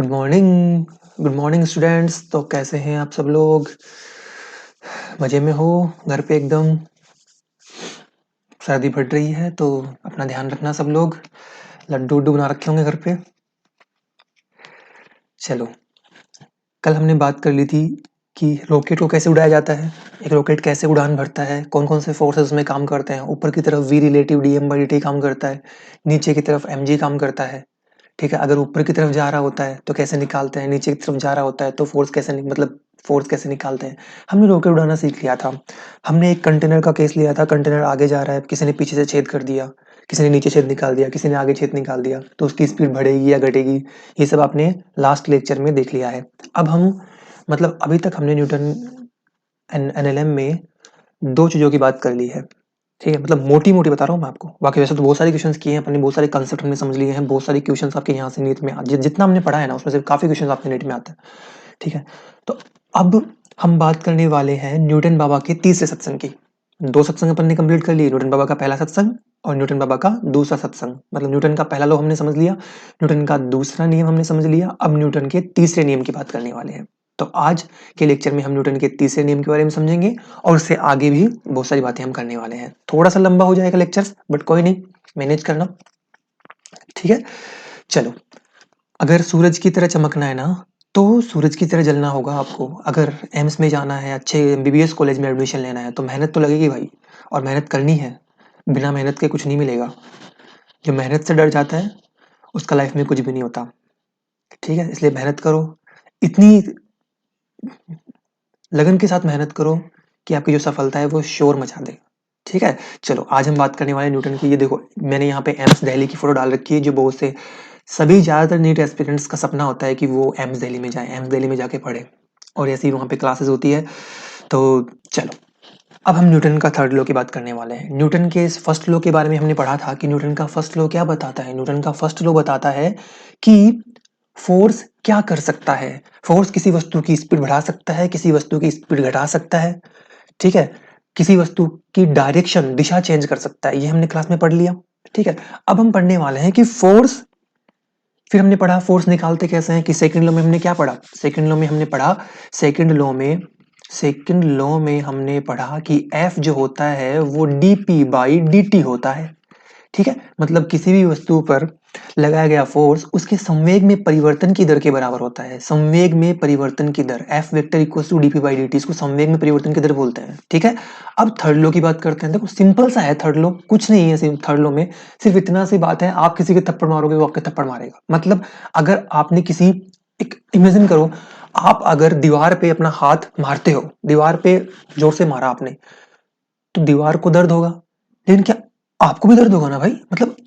Good morning. Good morning students. तो कैसे हैं आप सब लोग? मजे में हो? घर पे एकदम सर्दी बढ़ रही है तो अपना ध्यान रखना सब लोग। लड्डू उड्डू बना रखे होंगे घर पे। चलो, कल हमने बात कर ली थी कि रॉकेट को कैसे उड़ाया जाता है, एक रॉकेट कैसे उड़ान भरता है, कौन कौन से फोर्सेस में काम करते हैं। ऊपर की तरफ वी रिलेटिव dm/dt काम करता है, नीचे की तरफ mg काम करता है। ठीक है, अगर ऊपर की तरफ जा रहा होता है तो कैसे निकालते हैं, नीचे की तरफ जा रहा होता है तो फोर्स कैसे निकालते हैं। हमने रॉकेट उड़ाना सीख लिया था। हमने एक कंटेनर का केस लिया था, कंटेनर आगे जा रहा है, किसी ने पीछे से छेद कर दिया, किसी ने नीचे छेद निकाल दिया, किसी ने आगे छेद निकाल दिया, तो उसकी स्पीड बढ़ेगी या घटेगी, ये सब आपने लास्ट लेक्चर में देख लिया है। अब हम अभी तक हमने न्यूटन एनएलएम में दो चीजों की बात कर ली है। ठीक है, मोटी मोटी बता रहा हूँ मैं आपको। बाकी वैसे तो बहुत सारे क्वेश्चंस किए हैं अपने, बहुत सारे कंसेप्ट हमने समझ लिए हैं, बहुत सारे क्वेश्चंस आपके यहाँ से नीट में जितना हमने पढ़ा है ना उसमें से काफी क्वेश्चंस आपके नीट में आते हैं। ठीक है, तो अब हम बात करने वाले हैं न्यूटन बाबा के तीसरे सत्संग की। दो सत्संग अपन ने कंप्लीट कर लिए, न्यूटन बाबा का पहला सत्संग और न्यूटन बाबा का दूसरा सत्संग। न्यूटन का पहला लॉ हमने समझ लिया, न्यूटन का दूसरा नियम हमने समझ लिया। अब न्यूटन के तीसरे नियम की बात करने वाले हैं। तो आज के लेक्चर में हम न्यूटन के तीसरे नियम के बारे में समझेंगे और उससे आगे भी बहुत सारी बातें हम करने वाले हैं। थोड़ा सा लंबा हो जाएगा लेक्चर, बट कोई नहीं, मैनेज करना। ठीक है, चलो। अगर सूरज की तरह चमकना है ना तो सूरज की तरह जलना होगा आपको। अगर एम्स में जाना है, अच्छे एमबीबीएस कॉलेज में एडमिशन लेना है तो मेहनत तो लगेगी भाई, और मेहनत करनी है। बिना मेहनत के कुछ नहीं मिलेगा। जो मेहनत से डर जाता है उसका लाइफ में कुछ भी नहीं होता। ठीक है, इसलिए मेहनत करो, इतनी लगन के साथ मेहनत करो कि आपकी जो सफलता है वो शोर मचा दे। ठीक है, चलो आज हम बात करने वाले न्यूटन की। ये देखो, मैंने यहाँ पे एम्स दिल्ली की फोटो डाल रखी है, जो बहुत से सभी ज्यादातर नीट एस्पिरेंट्स का सपना होता है कि वो एम्स दिल्ली में जाए, एम्स दिल्ली में जाके पढ़े, और ऐसी वहाँ पे क्लासेस होती है। तो चलो, अब हम न्यूटन का थर्ड लॉ की बात करने वाले हैं। न्यूटन के इस फर्स्ट लॉ के बारे में हमने पढ़ा था कि न्यूटन का फर्स्ट लॉ क्या बताता है। न्यूटन का फर्स्ट लॉ बताता है कि फोर्स क्या कर सकता है। फोर्स किसी वस्तु की स्पीड बढ़ा सकता है, किसी वस्तु की स्पीड घटा सकता है। ठीक है, किसी वस्तु की डायरेक्शन, दिशा चेंज कर सकता है। ये हमने क्लास में पढ़ लिया। ठीक है, अब हम पढ़ने वाले हैं कि फोर्स, फिर हमने पढ़ा फोर्स निकालते कैसे हैं कि सेकंड लॉ में हमने क्या पढ़ा। सेकंड लॉ में हमने पढ़ा, सेकंड लॉ में हमने पढ़ा कि F जो होता है वो dp/dt होता है। ठीक है, किसी भी वस्तु पर लगाया गया फोर्स उसके संवेग में परिवर्तन की दर के बराबर होता है। संवेग में परिवर्तन की दर F vector equal to dp/dt, इसको संवेग में परिवर्तन की दर बोलते हैं। ठीक है, अब थर्ड लॉ की बात करते हैं। देखो सिंपल सा है थर्ड लॉ, कुछ नहीं है थर्ड लॉ में, सिर्फ इतना सी बात है, आप किसी के थप्पड़ मारोगे वो आपके थप्पड़ मारेगा। अगर आपने किसी, एक इमेजिन करो, आप अगर दीवार पे अपना हाथ मारते हो, दीवार पे जोर से मारा आपने, तो दीवार को दर्द होगा, लेकिन क्या आपको भी दर्द होगा ना भाई।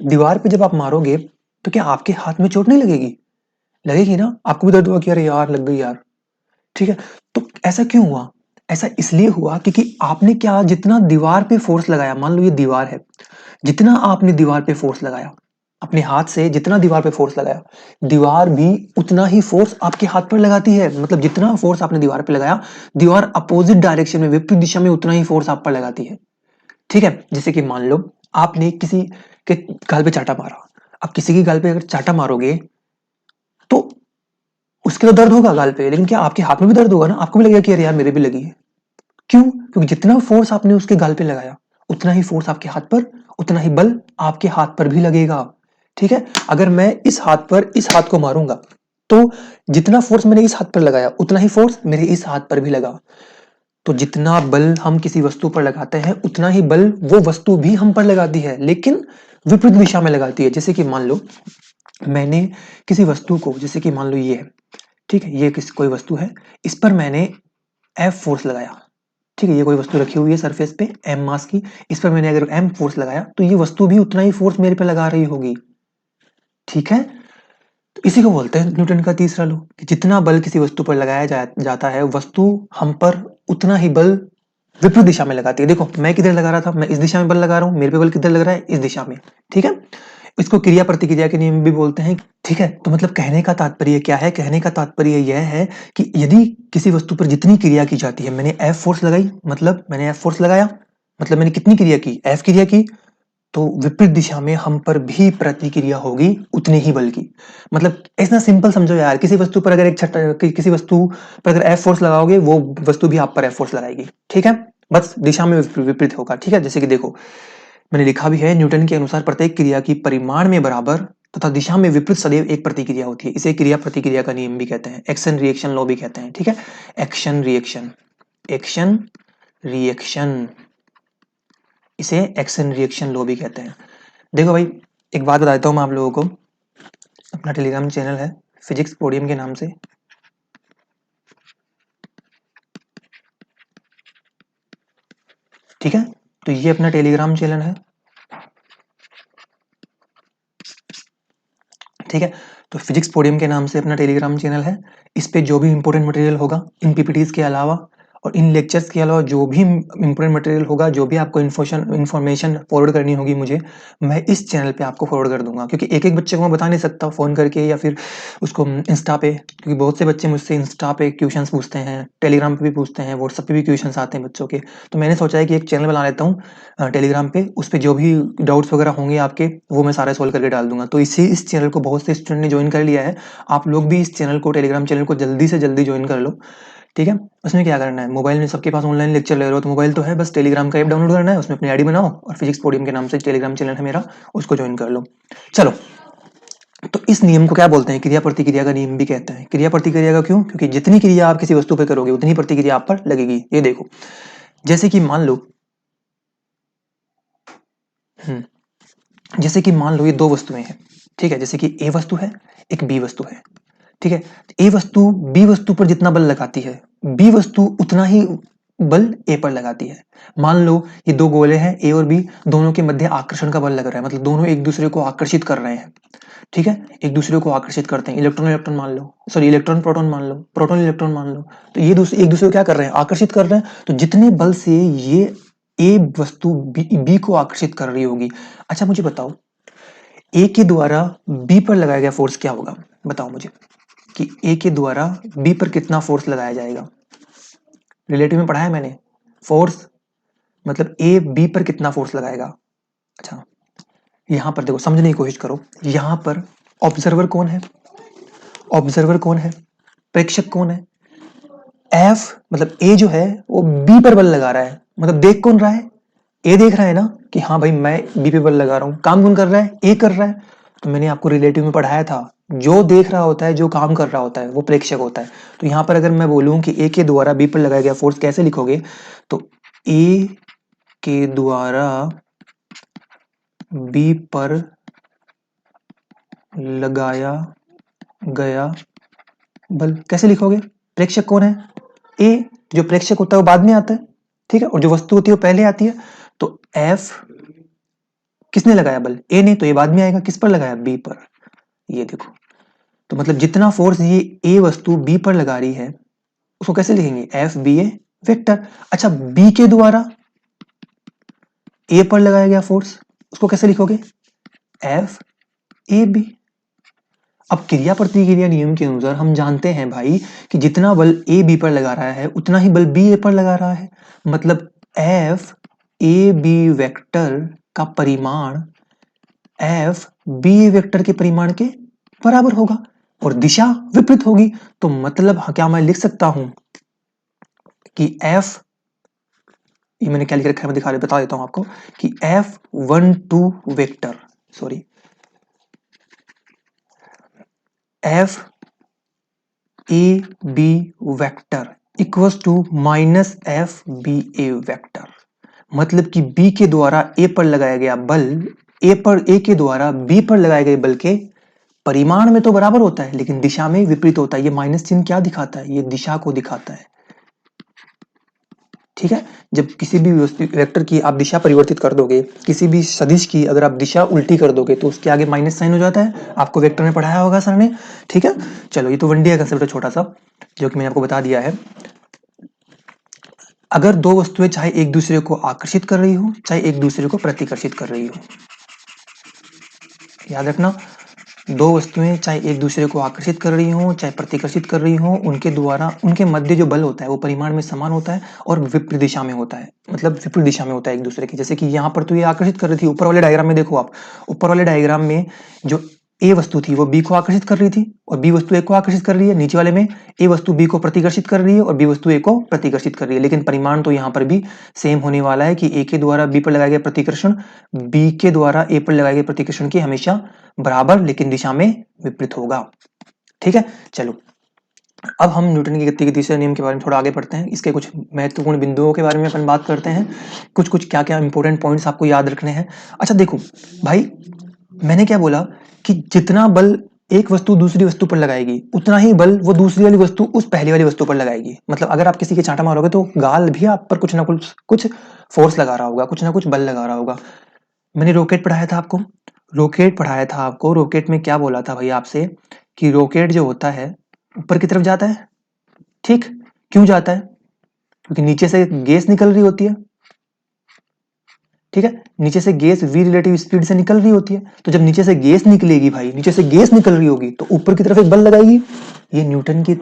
दीवार पे जब आप मारोगे तो क्या आपके हाथ में चोट नहीं लगेगी? लगेगी ना, आपको भी दर्द होगा कि अरे यार लग गई यार। ठीक है, तो ऐसा क्यों हुआ? ऐसा इसलिए हुआ क्योंकि आपने क्या, जितना दीवार पे फोर्स लगाया, मान लो ये दीवार है, जितना आपने दीवार पे फोर्स लगाया, अपने हाथ से जितना दीवार पे फोर्स लगाया, दीवार भी उतना ही फोर्स आपके हाथ पर लगाती है। जितना फोर्स आपने दीवार पे लगाया, दीवार अपोजिट डायरेक्शन में, विपरीत दिशा में उतना ही फोर्स आप पर लगाती है। ठीक है, जैसे कि मान लो आपने किसी के गाल पे चाटा मारा। अब किसी की गाल पे अगर चाटा मारोगे तो उसके तो दर्द होगा गाल पे, लेकिन क्या आपके हाथ में भी दर्द होगा ना, आपको भी लगेगा कि यार मेरे भी लगी है। क्यों? क्योंकि जितना फोर्स आपने उसके गाल पे लगाया उतना ही फोर्स आपके हाथ पर, उतना ही बल आपके हाथ पर भी लगेगा। ठीक है, अगर मैं इस हाथ पर इस हाथ को मारूंगा तो जितना फोर्स मैंने इस हाथ पर लगाया उतना ही फोर्स मेरे इस हाथ पर भी लगा। तो जितना बल हम किसी वस्तु पर लगाते हैं उतना ही बल वो वस्तु भी हम पर लगाती है, लेकिन विपरीत दिशा में लगाती है। जैसे कि मान लो मैंने किसी वस्तु को, जैसे कि मान लो ये है, ठीक है, ये कोई वस्तु है, इस पर मैंने F फोर्स लगाया। ठीक है, ये कोई वस्तु रखी हुई है सरफेस पे M मास की, इस पर मैंने अगर M फोर्स लगाया तो ये वस्तु भी उतना ही फोर्स मेरे पे लगा रही होगी। ठीक है, तो इसी को बोलते हैं न्यूटन का तीसरा लॉ, कि जितना बल किसी वस्तु पर लगाया जाता है, वस्तु हम पर उतना ही बल विपरीत दिशा में लगाती है। देखो मैं किधर लगा रहा था, मैं इस दिशा में बल लगा रहा हूं, मेरे पे बल किधर लग रहा है, इस दिशा में। ठीक है, इसको क्रिया प्रतिक्रिया के नियम भी बोलते हैं। ठीक है, तो कहने का तात्पर्य क्या है? कहने का तात्पर्य यह है कि यदि किसी वस्तु पर जितनी क्रिया की जाती है, मैंने F फोर्स लगाई, मैंने F फोर्स लगाया, मैंने कितनी क्रिया की? F क्रिया की। तो विपरीत दिशा में हम पर भी प्रतिक्रिया होगी उतने ही बल की। मतलब इतना सिंपल समझो यार, किसी वस्तु पर अगर किसी वस्तु पर अगर एफ फोर्स लगाओगे, वो वस्तु भी आप पर एफ फोर्स लगाएगी, ठीक है, बस दिशा में विपरीत होगा, ठीक है। जैसे कि देखो मैंने लिखा भी है, न्यूटन के अनुसार प्रत्येक क्रिया की परिमाण में बराबर तथा दिशा में विपरीत सदैव एक प्रतिक्रिया होती है। इसे क्रिया प्रतिक्रिया का नियम भी कहते हैं, एक्शन रिएक्शन लॉ भी कहते हैं, ठीक है। एक्शन रिएक्शन, एक्शन रिएक्शन, इसे एक्शन रिएक्शन लॉ भी कहते हैं। देखो भाई, एक बात बता देता हूँ मैं आप लोगों को, अपना टेलीग्राम चैनल है फिजिक्स पोडियम के नाम से, ठीक है। तो ये अपना टेलीग्राम चैनल है, ठीक है। तो फिजिक्स पोडियम के नाम से अपना टेलीग्राम चैनल है। इस पे जो भी इंपॉर्टेंट मटेरियल होगा इन पीपीटीज के अलावा और इन लेक्चर्स के अलावा, जो भी इंपॉर्टेंट मटेरियल होगा, जो भी आपको इन्फॉर्मेशन फॉरवर्ड करनी होगी मुझे, मैं इस चैनल पे आपको फॉरवर्ड कर दूंगा। क्योंकि एक एक बच्चे को मैं बता नहीं सकता फ़ोन करके या फिर उसको इंस्टा पे, क्योंकि बहुत से बच्चे मुझसे इंस्टा पे क्वेश्चंस पूछते हैं, टेलीग्राम पे भी पूछते हैं, व्हाट्सएप पे भी क्वेश्चंस आते हैं बच्चों के। तो मैंने सोचा है कि एक चैनल बना लेता हूँ टेलीग्राम पे, उस पर जो भी डाउट्स वगैरह होंगे आपके, वो मैं सारे सोल्व करके डाल दूंगा। तो इस चैनल को बहुत से स्टूडेंट ने ज्वाइन कर लिया है। आप लोग भी इस चैनल को, टेलीग्राम चैनल को जल्दी से जल्दी ज्वाइन कर लो, ठीक है। उसमें क्या करना है, मोबाइल में सबके पास ऑनलाइन लेक्चर ले रहे हो तो मोबाइल तो है, बस टेलीग्राम का ऐप डाउनलोड करना है, उसमें अपनी आईडी बनाओ और फिजिक्स पोडियम के नाम से टेलीग्राम चैनल है मेरा, उसको ज्वाइन कर लो। चलो, तो इस नियम को क्या बोलते हैं, क्रिया प्रतिक्रिया का नियम भी कहते हैं। क्रिया प्रतिक्रिया का क्यों, क्योंकि जितनी क्रिया आप किसी वस्तु पर करोगे उतनी प्रतिक्रिया आप पर लगेगी। ये देखो, जैसे कि मान लो जैसे कि मान लो ये दो वस्तुएं हैं, ठीक है। जैसे कि ए वस्तु है, एक बी वस्तु है, ठीक है। ए वस्तु बी वस्तु पर जितना बल लगाती है, बी वस्तु उतना ही बल ए पर लगाती है। मान लो ये दो गोले हैं, ए और बी, दोनों के मध्य आकर्षण का बल लग रहा है, मतलब दोनों एक दूसरे को आकर्षित कर रहे हैं, ठीक है। एक दूसरे को आकर्षित करते हैं, इलेक्ट्रॉन इलेक्ट्रॉन मान लो, सॉरी इलेक्ट्रॉन प्रोटॉन मान लो, प्रोटॉन इलेक्ट्रॉन मान लो। तो ये एक दूसरे को क्या कर रहे हैं, आकर्षित कर रहे हैं। तो जितने बल से ये ए वस्तु बी को आकर्षित कर रही होगी, अच्छा मुझे बताओ ए के द्वारा बी पर लगाया गया फोर्स क्या होगा, बताओ मुझे कि ए के द्वारा बी पर कितना फोर्स लगाया जाएगा। रिलेटिव में पढ़ा है मैंने, फोर्स मतलब ए बी पर कितना फोर्स लगाएगा। अच्छा, यहां पर देखो, समझने की कोशिश करो, यहां पर ऑब्जर्वर कौन है, ऑब्जर्वर कौन है, प्रेक्षक कौन है। एफ मतलब ए जो है वो बी पर बल लगा रहा है, मतलब देख कौन रहा है, ए देख रहा है ना कि हाँ भाई मैं बी पे बल लगा रहा हूं। काम कौन कर रहा है, ए कर रहा है। तो मैंने आपको रिलेटिव में पढ़ाया था, जो देख रहा होता है, जो काम कर रहा होता है, वो प्रेक्षक होता है। तो यहां पर अगर मैं बोलूं कि ए के द्वारा बी पर लगाया गया फोर्स कैसे लिखोगे, तो ए के द्वारा बी पर लगाया गया बल कैसे लिखोगे, प्रेक्षक कौन है, ए। जो प्रेक्षक होता है वो बाद में आता है, ठीक है, और जो वस्तु होती है वो पहले आती है। तो एफ किसने लगाया बल, ए ने, तो ये बाद में आएगा, किस पर लगाया, बी पर। ये देखो, तो मतलब जितना फोर्स ये ए वस्तु बी पर लगा रही है उसको कैसे लिखेंगे, एफ बी ए वेक्टर। अच्छा, बी के द्वारा ए पर लगाया गया फोर्स उसको कैसे लिखोगे, एफ ए बी। अब क्रिया प्रतिक्रिया नियम के अनुसार हम जानते हैं भाई कि जितना बल ए बी पर लगा रहा है उतना ही बल बी ए पर लगा रहा है। मतलब एफ ए बी वेक्टर का परिमाण एफ बी ए वेक्टर के परिमाण के बराबर होगा और दिशा विपरीत होगी। तो मतलब क्या मैं लिख सकता हूं कि एफ, ये मैंने क्या लिख रखा है मैं बता देता हूं आपको कि F12 vector, sorry F A B vector equals to minus F B A vector. मतलब कि बी के द्वारा ए पर लगाया गया बल ए के द्वारा बी पर लगाए गए बल के परिमाण में तो बराबर होता है लेकिन दिशा में विपरीत होता है। ये माइनस चिन्ह क्या दिखाता है, ये दिशा को दिखाता है, ठीक है। जब किसी भी वेक्टर की आप दिशा परिवर्तित कर दोगे, किसी भी सदिश की अगर आप दिशा उल्टी कर दोगे तो उसके आगे माइनस साइन हो जाता है, आपको वेक्टर में पढ़ाया होगा सर ने, ठीक है। चलो, ये तो वन डी का कंसेप्ट है छोटा सा जो कि मैंने आपको बता दिया है। अगर दो वस्तुएं चाहे एक दूसरे को आकर्षित कर रही हो चाहे एक दूसरे को प्रतिकर्षित कर रही हो, याद रखना, दो वस्तुएं चाहे एक दूसरे को आकर्षित कर रही हों चाहे प्रतिकर्षित कर रही हों, उनके द्वारा उनके मध्य जो बल होता है वो परिमाण में समान होता है और विपरीत दिशा में होता है, मतलब विपरीत दिशा में होता है एक दूसरे की। जैसे कि यहाँ पर तो ये आकर्षित कर रही थी, ऊपर वाले डायग्राम में देखो आप, ऊपर वाले डायग्राम में जो ए वस्तु थी वो बी को आकर्षित कर रही थी और बी वस्तु ए को आकर्षित कर रही है। नीचे वाले में ए वस्तु बी को प्रतिकर्षित कर रही है और बी वस्तु ए को प्रतिकर्षित कर रही है, लेकिन परिमाण तो यहाँ पर भी सेम होने वाला है कि ए के द्वारा बी पर लगाया गया प्रतिकर्षण बी के द्वारा ए पर लगाए गए प्रतिकर्षण की हमेशा बराबर लेकिन दिशा में विपरीत होगा। ठीक है, चलो अब हम न्यूटन की गति के तीसरे नियम के बारे में थोड़ा आगे पढ़ते हैं। इसके कुछ महत्वपूर्ण बिंदुओं के बारे में अपन बात करते हैं, कुछ कुछ क्या क्या इंपॉर्टेंट पॉइंट्स आपको याद रखने हैं। अच्छा देखो भाई, मैंने क्या बोला कि जितना बल एक वस्तु दूसरी वस्तु पर लगाएगी उतना ही बल वो दूसरी वाली वस्तु उस पहली वाली वस्तु पर लगाएगी। मतलब अगर आप किसी के चांटा मारोगे तो गाल भी आप पर कुछ ना कुछ फोर्स लगा रहा होगा, कुछ ना कुछ बल लगा रहा होगा। मैंने रॉकेट पढ़ाया था आपको, रॉकेट पढ़ाया था आपको, रॉकेट में क्या बोला था भाई आपसे कि रॉकेट जो होता है ऊपर की तरफ जाता है। ठीक, क्यों जाता है? क्योंकि नीचे से गैस निकल रही होती है। ठीक है, नीचे से गैस v रिलेटिव स्पीड से निकल रही होती है, तो जब नीचे से गैस निकलेगी भाई, नीचे से गैस निकल रही होगी तो ऊपर की तरफ एक बल लगाएगी। ये न्यूटन के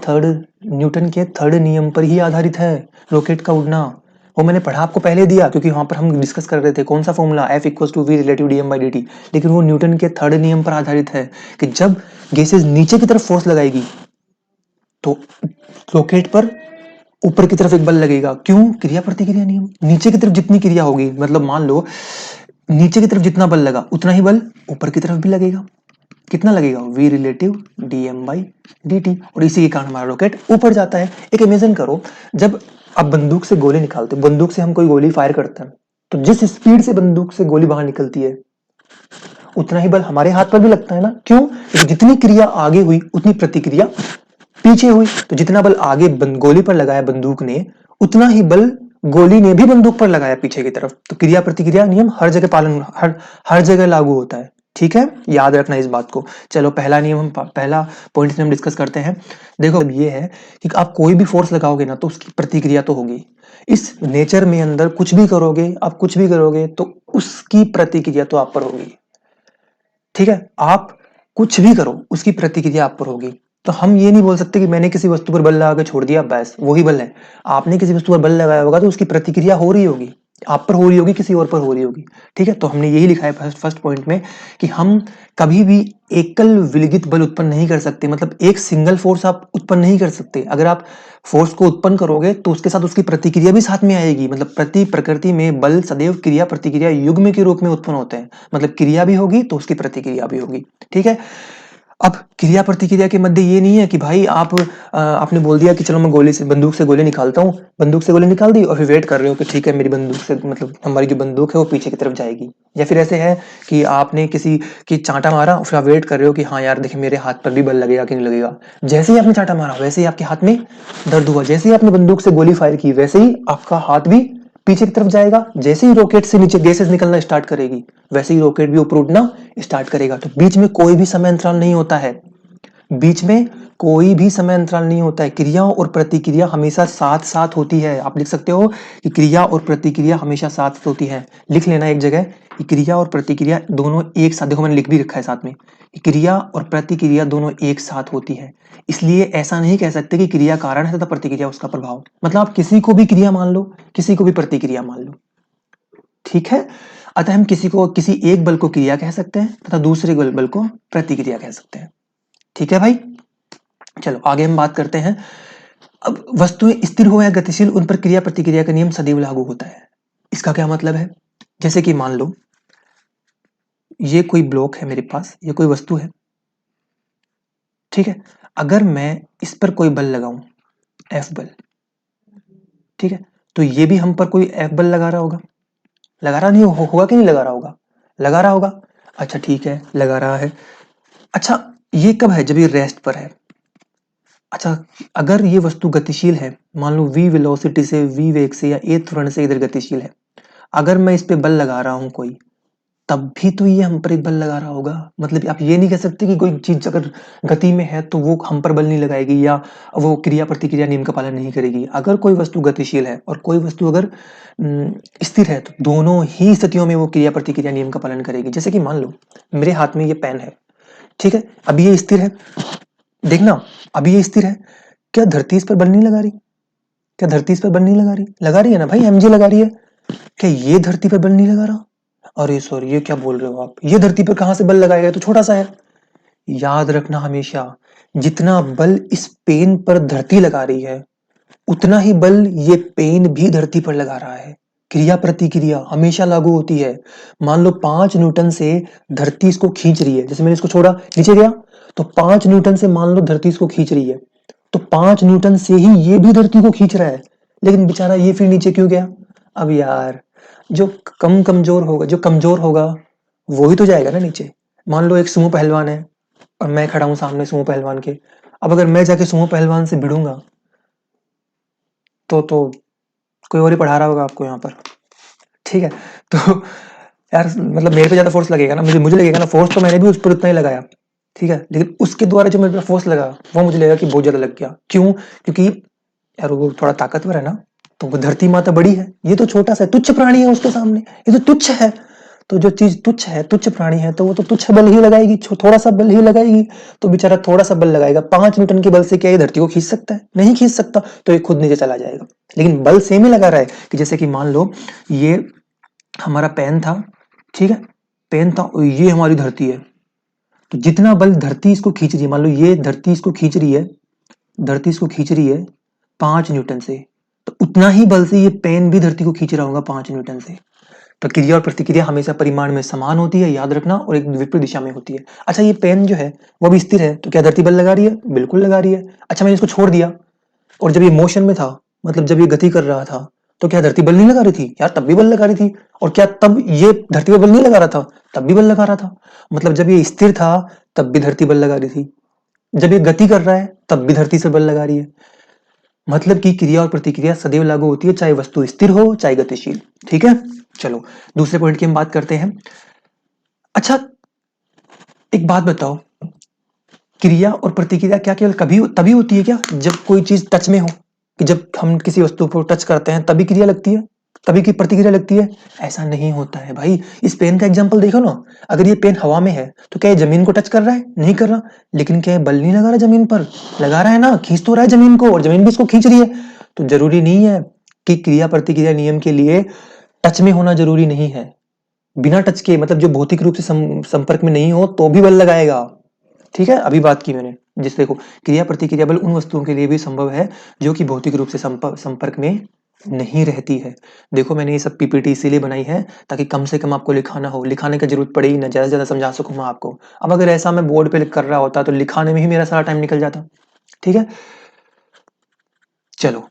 थर्ड नियम पर ही आधारित है रॉकेट का उड़ना। वो मैंने पढ़ा आपको पहले दिया क्योंकि वहां पर हम डिस्कस कर रहे थे कौन सा formula F equal to v relative d m by d t, लेकिन वो न्यूटन के थर्ड नियम पर आधारित है कि जब गैसेज नीचे की तरफ फोर्स लगाएगी तो रॉकेट पर ऊपर की तरफ एक बल लगेगा। क्यों? क्रिया प्रतिक्रिया नियम। नीचे की तरफ जितनी क्रिया होगी, मतलब मान लो नीचे की तरफ जितना बल लगा उतना ही बल ऊपर की तरफ भी लगेगा। कितना लगेगा? v relative d m by d t, और इसी के कारण हमारा रॉकेट ऊपर जाता है। एक इमेजिन करो, जब आप बंदूक से गोली निकालते हो, बंदूक से हम कोई गोली फायर करते हैं तो जिस स्पीड से बंदूक से गोली बाहर निकलती है उतना ही बल हमारे हाथ पर भी लगता है ना। क्यों? क्योंकि जितनी क्रिया आगे हुई उतनी प्रतिक्रिया पीछे हुई, तो जितना बल आगे गोली पर लगाया बंदूक ने उतना ही बल गोली ने भी बंदूक पर लगाया पीछे की तरफ। तो क्रिया प्रतिक्रिया नियम हर जगह हर जगह लागू होता है। ठीक है, याद रखना इस बात को। चलो पहला पॉइंट हम डिस्कस करते हैं। देखो ये है कि आप कोई भी फोर्स लगाओगे ना तो उसकी प्रतिक्रिया तो होगी। इस नेचर में अंदर कुछ भी करोगे, आप कुछ भी करोगे तो उसकी प्रतिक्रिया तो आप पर होगी। ठीक है, आप कुछ भी करो उसकी प्रतिक्रिया आप पर होगी। तो हम ये नहीं बोल सकते कि मैंने किसी वस्तु पर बल लगा के छोड़ दिया बस वही बल है। आपने किसी वस्तु पर बल लगाया होगा तो उसकी प्रतिक्रिया हो रही होगी, आप पर हो रही होगी, किसी और पर हो रही होगी। ठीक है, तो हमने यही लिखा है फर्स्ट पॉइंट में कि हम कभी भी एकल विलगित बल उत्पन्न नहीं कर सकते, मतलब एक सिंगल फोर्स आप उत्पन्न नहीं कर सकते। अगर आप फोर्स को उत्पन्न करोगे तो उसके साथ उसकी प्रतिक्रिया भी साथ में आएगी। मतलब प्रकृति में बल सदैव क्रिया प्रतिक्रिया युग्म के रूप में उत्पन्न होते हैं, मतलब क्रिया भी होगी तो उसकी प्रतिक्रिया भी होगी। ठीक है, अब क्रिया प्रतिक्रिया के मध्य ये नहीं है कि भाई आपने बोल दिया कि चलो मैं बंदूक से गोली निकालता हूँ, बंदूक से गोली निकाल दी और फिर वेट कर रहे हो कि ठीक है मेरी बंदूक से, मतलब हमारी जो बंदूक है वो पीछे की तरफ जाएगी। या फिर ऐसे है कि आपने किसी की चांटा मारा और फिर आप वेट कर रहे हो कि हाँ यार देखिए मेरे हाथ पर भी बल लगेगा कि नहीं लगेगा। जैसे ही आपने चांटा मारा वैसे ही आपके हाथ में दर्द हुआ, जैसे ही आपने बंदूक से गोली फायर की वैसे ही आपका हाथ भी पीछे की तरफ जाएगा। जैसे ही रॉकेट से नीचे गैसेस निकलना स्टार्ट करेगी वैसे ही रॉकेट भी ऊपर उड़ना स्टार्ट करेगा। तो बीच में कोई भी समय अंतराल नहीं होता है, बीच में कोई भी समय अंतराल नहीं होता है। क्रिया और प्रतिक्रिया हमेशा साथ साथ होती है। आप लिख सकते हो कि क्रिया और प्रतिक्रिया हमेशा साथ होती है। लिख लेना एक जगह कि क्रिया और प्रतिक्रिया दोनों एक साथ, देखो मैंने लिख भी रखा है साथ में, क्रिया और प्रतिक्रिया दोनों एक साथ होती है। इसलिए ऐसा नहीं कह सकते कि क्रिया कारण है तथा प्रतिक्रिया उसका प्रभाव। मतलब आप किसी को भी क्रिया मान लो, किसी को भी प्रतिक्रिया मान लो। ठीक है, अतः हम किसी एक बल को क्रिया कह सकते हैं तथा दूसरे बल को प्रतिक्रिया कह सकते हैं। ठीक है भाई, चलो आगे हम बात करते हैं। अब वस्तुएं स्थिर हो या गतिशील उन पर क्रिया प्रतिक्रिया का नियम सदैव लागू होता है। इसका क्या मतलब है? जैसे कि मान लो ये कोई ब्लॉक है मेरे पास, ये कोई वस्तु है। ठीक है, अगर मैं इस पर कोई बल लगाऊं F बल, ठीक है, तो ये भी हम पर कोई F बल लगा रहा होगा, लगा रहा नहीं होगा कि नहीं लगा रहा होगा? लगा रहा होगा। अच्छा ठीक है, लगा रहा है। अच्छा ये कब है? जब ये रेस्ट पर है। अच्छा अगर ये वस्तु गतिशील है, मान लो v वेलोसिटी से, v वेग से या a त्वरण से इधर गतिशील है, अगर मैं इस पे बल लगा रहा हूं कोई, तब भी तो ये हम पर एक बल लगा रहा होगा। मतलब आप ये नहीं कह सकते कि कोई चीज अगर गति में है तो वो हम पर बल नहीं लगाएगी या वो क्रिया प्रतिक्रिया नियम का पालन नहीं करेगी। अगर कोई वस्तु गतिशील है और कोई वस्तु अगर स्थिर है तो दोनों ही स्थितियों में वो क्रिया प्रतिक्रिया नियम का पालन करेगी। जैसे कि मान लो मेरे हाथ में ये पेन है, ठीक है, अभी ये स्थिर है, देखना अभी ये स्थिर है, क्या धरती इस पर बल नहीं लगा रही? क्या धरती इस पर बल नहीं लगा रही है ना भाई, mg लगा रही है। क्या ये धरती पर बल नहीं लगा रहा? अरे सॉरी, ये क्या बोल रहे हो आप, ये धरती पर कहां से बल लगाएगा, तो छोटा सा है। याद रखना हमेशा, जितना बल इस पेन पर धरती लगा रही है उतना ही बल ये पेन भी धरती पर लगा रहा है। क्रिया प्रतिक्रिया हमेशा लागू होती है। मान लो 5 न्यूटन से धरती इसको खींच रही है, जैसे मैंने इसको छोड़ा नीचे गया तो 5 न्यूटन से मान लो धरती इसको खींच रही है, तो 5 न्यूटन से ही ये भी धरती को खींच रहा है, लेकिन बेचारा ये फिर नीचे क्यों गया? अब यार, जो कमजोर होगा वो ही तो जाएगा ना नीचे। मान लो एक सुमो पहलवान है और मैं खड़ा हूं सामने सुमो पहलवान के, अब अगर मैं जाके सुमो पहलवान से भिड़ूंगा तो कोई और ही पढ़ा रहा होगा आपको यहाँ पर, ठीक है। तो यार मतलब मेरे पे ज्यादा फोर्स लगेगा ना, मुझे लगेगा ना फोर्स, तो मैंने भी उस पर उतना ही लगाया, ठीक है, लेकिन उसके द्वारा जो मेरे पे फोर्स लगा वो मुझे लगेगा कि बहुत ज्यादा लग गया। क्यों? क्योंकि यार वो थोड़ा ताकतवर है ना, तो वो धरती माता बड़ी है, ये तो छोटा सा तुच्छ प्राणी है उसके सामने, ये तो तुच्छ है। तो जो चीज तुच्छ है, तुच्छ प्राणी है, तो वो तो तुच्छ बल ही लगाएगी, थोड़ा सा बल ही लगाएगी। तो बेचारा थोड़ा सा बल लगाएगा, 5 न्यूटन के बल से क्या ये धरती को खींच सकता है? नहीं खींच सकता, तो ये खुद नीचे चला जाएगा। लेकिन बल सेम ही लगा रहा है कि जैसे कि मान लो ये हमारा पेन था, ठीक है, पेन था, ये हमारी धरती है, तो जितना बल धरती इसको खींच रही है, मान लो ये धरती इसको खींच रही है, धरती इसको खींच रही है 5 न्यूटन से, तो उतना ही बल से ये पेन भी धरती को खींच रहा होगा 5 न्यूटन से। तो क्रिया और प्रतिक्रिया हमेशा परिमाण में समान होती है, याद रखना, और एक विपरीत दिशा में होती है। अच्छा, ये पेन जो है वो भी स्थिर है, तो क्या धरती बल लगा रही है? बिल्कुल लगा रही है। अच्छा, मैंने इसको छोड़ दिया और जब ये मोशन में था, मतलब जब ये गति कर रहा था, तो क्या धरती बल नहीं लगा रही थी? यार तब भी बल लगा रही थी। और क्या तब ये धरती पर बल नहीं लगा रहा था? तब भी बल लगा रहा था। मतलब जब ये स्थिर था तब भी धरती बल लगा रही थी, जब ये गति कर रहा है तब भी धरती से बल लगा रही है। मतलब कि क्रिया और प्रतिक्रिया सदैव लागू होती है, चाहे वस्तु स्थिर हो चाहे गतिशील। ठीक है, चलो दूसरे पॉइंट की हम बात करते हैं। अच्छा, एक बात बताओ, क्रिया और प्रतिक्रिया क्या केवल कभी तभी होती है क्या जब कोई चीज टच में हो, कि जब हम किसी वस्तु को टच करते हैं तभी क्रिया लगती है, तभी की प्रतिक्रिया लगती है? ऐसा नहीं होता है भाई। इस पेन का एग्जांपल देखो ना, अगर ये पेन हवा में है तो क्या ये जमीन को टच कर रहा है? नहीं कर रहा। लेकिन क्या ये बल नहीं लगा रहा जमीन पर? लगा रहा है ना, खींच तो रहा है जमीन को, और जमीन भी इसको खींच रही है। तो जरूरी नहीं है कि क्रिया प्रतिक्रिया नियम के लिए टच में होना जरूरी नहीं है। बिना टच के, मतलब जो भौतिक रूप से संपर्क में नहीं हो तो भी बल लगाएगा। ठीक है, अभी बात की मैंने, जिस देखो, क्रिया प्रतिक्रिया बल उन वस्तुओं के लिए भी संभव है जो कि भौतिक रूप से संपर्क में नहीं रहती है। देखो मैंने ये सब पीपीटी इसीलिए बनाई है ताकि कम से कम आपको लिखाना हो, लिखाने की जरूरत पड़े ही ना, ज्यादा से ज्यादा समझा सकूं मैं आपको। अब अगर ऐसा मैं बोर्ड पे कर रहा होता तो लिखाने में ही मेरा सारा टाइम निकल जाता। ठीक है, चलो,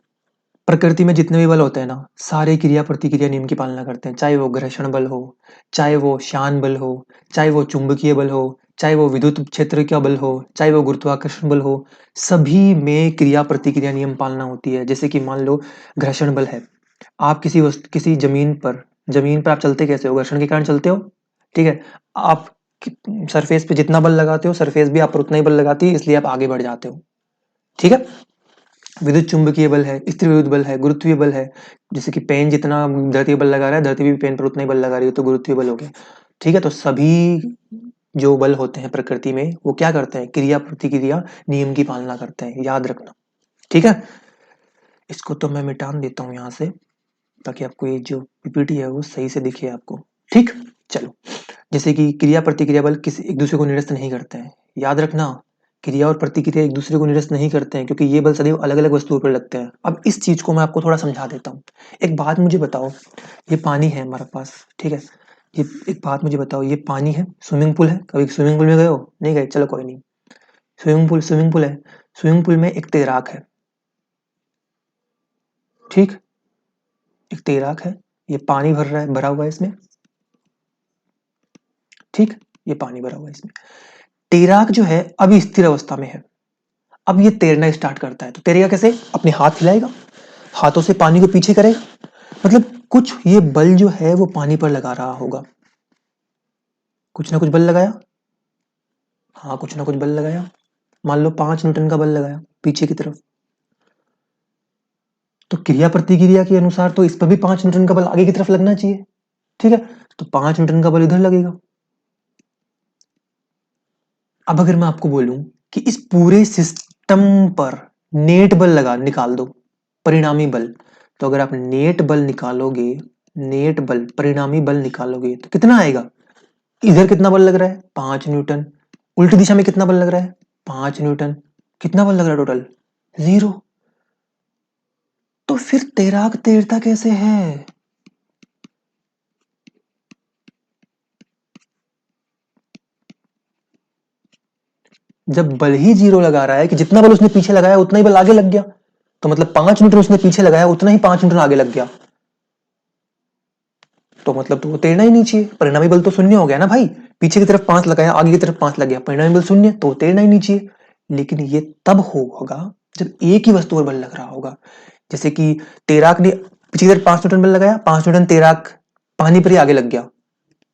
प्रकृति में जितने भी बल होते हैं ना, सारे क्रिया प्रतिक्रिया नियम की पालना करते हैं, चाहे वो घर्षण बल हो, चाहे वो शान बल हो, चाहे वो चुंबकीय बल हो, चाहे वो विद्युत क्षेत्र का बल हो, चाहे वो गुरुत्वाकर्षण बल हो, सभी में क्रिया प्रतिक्रिया नियम पालना होती है। जैसे कि मान लो घर्षण बल है, आप किसी जमीन पर आप चलते कैसे हो? घर्षण के कारण चलते हो, ठीक है। आप सरफेस पे जितना बल लगाते हो, सरफेस भी आप पर उतना ही बल लगाती है, इसलिए आप आगे बढ़ जाते हो। ठीक है, विद्युत चुंबकीय बल है, स्थिर विद्युत बल है, गुरुत्वीय बल है। जैसे कि पेन जितना धरती पर बल लगा रहा है, धरती भी पेन पर उतना ही बल लगा रही है, तो गुरुत्वीय बल हो गया। ठीक है, तो सभी जो बल होते हैं प्रकृति में वो क्या करते हैं? क्रिया प्रतिक्रिया नियम की पालना करते हैं, याद रखना। ठीक है, इसको तो मैं मिटा देता हूँ यहाँ से, ताकि आपको ये जो पीपीटी है वो सही से दिखे आपको। ठीक, चलो, जैसे कि क्रिया प्रतिक्रिया बल किसी एक दूसरे को निरस्त नहीं करते हैं, याद रखना। क्रिया और प्रतिक्रिया एक दूसरे को निरस्त नहीं करते हैं, क्योंकि ये बल सदैव अलग अलग वस्तुओं पर लगते हैं। अब इस चीज को मैं आपको थोड़ा समझा देता हूँ। एक बात मुझे बताओ, ये पानी है हमारे पास, ठीक है, ये एक बात मुझे बताओ, ये पानी है, स्विमिंग पूल है, कभी स्विमिंग पूल में गए हो? नहीं गए, चलो कोई नहीं। स्विमिंग पूल है, स्विमिंग पूल में एक तैराक है, ठीक, एक तैराक है, ये पानी भरा हुआ है इसमें, ठीक, ये पानी भरा हुआ है इसमें। तैराक जो है अभी स्थिर अवस्था में है, अब ये तैरना स्टार्ट करता है, तो तैरेगा कैसे? अपने हाथ हिलाएगा, हाथों से पानी को पीछे करेगा, मतलब कुछ ये बल जो है वो पानी पर लगा रहा होगा, कुछ ना कुछ बल लगाया। हाँ, कुछ ना कुछ बल लगाया, मान लो 5 न्यूटन का बल लगाया पीछे की तरफ, तो क्रिया प्रतिक्रिया के अनुसार तो इस पर भी 5 न्यूटन का बल आगे की तरफ लगना चाहिए। ठीक है, तो 5 न्यूटन का बल इधर लगेगा। अब अगर मैं आपको बोलूं कि इस पूरे सिस्टम पर नेट बल लगा निकाल दो, परिणामी बल, तो अगर आप नेट बल निकालोगे, नेट बल परिणामी बल निकालोगे तो कितना आएगा? इधर कितना बल लग रहा है? 5 न्यूटन। उल्टी दिशा में कितना बल लग रहा है? 5 न्यूटन। कितना बल लग रहा है टोटल? 0। तो फिर तैराक तैरता कैसे है? जब बल ही 0 लगा रहा है कि जितना बल उसने पीछे लगाया उतना ही बल आगे लग गया, तो मतलब 5 न्यूटन उसने पीछे लगाया उतना ही 5 न्यूटन आगे लग गया, तो मतलब तो वो तैरना ही नहीं चाहिए। परिणामी बल तो शून्य हो गया ना भाई, पीछे की तरफ 5 लगाया, आगे की तरफ 5 लग गया, परिणामी बल शून्य, तो तैरना ही नहीं चाहिए। लेकिन ये तब होगा जब एक ही वस्तु पर बल लग रहा होगा। जैसे कि तैराक ने पीछे की तरफ 5 न्यूटन बल लगाया, 5 न्यूटन तैराक पानी पर ही आगे लग गया,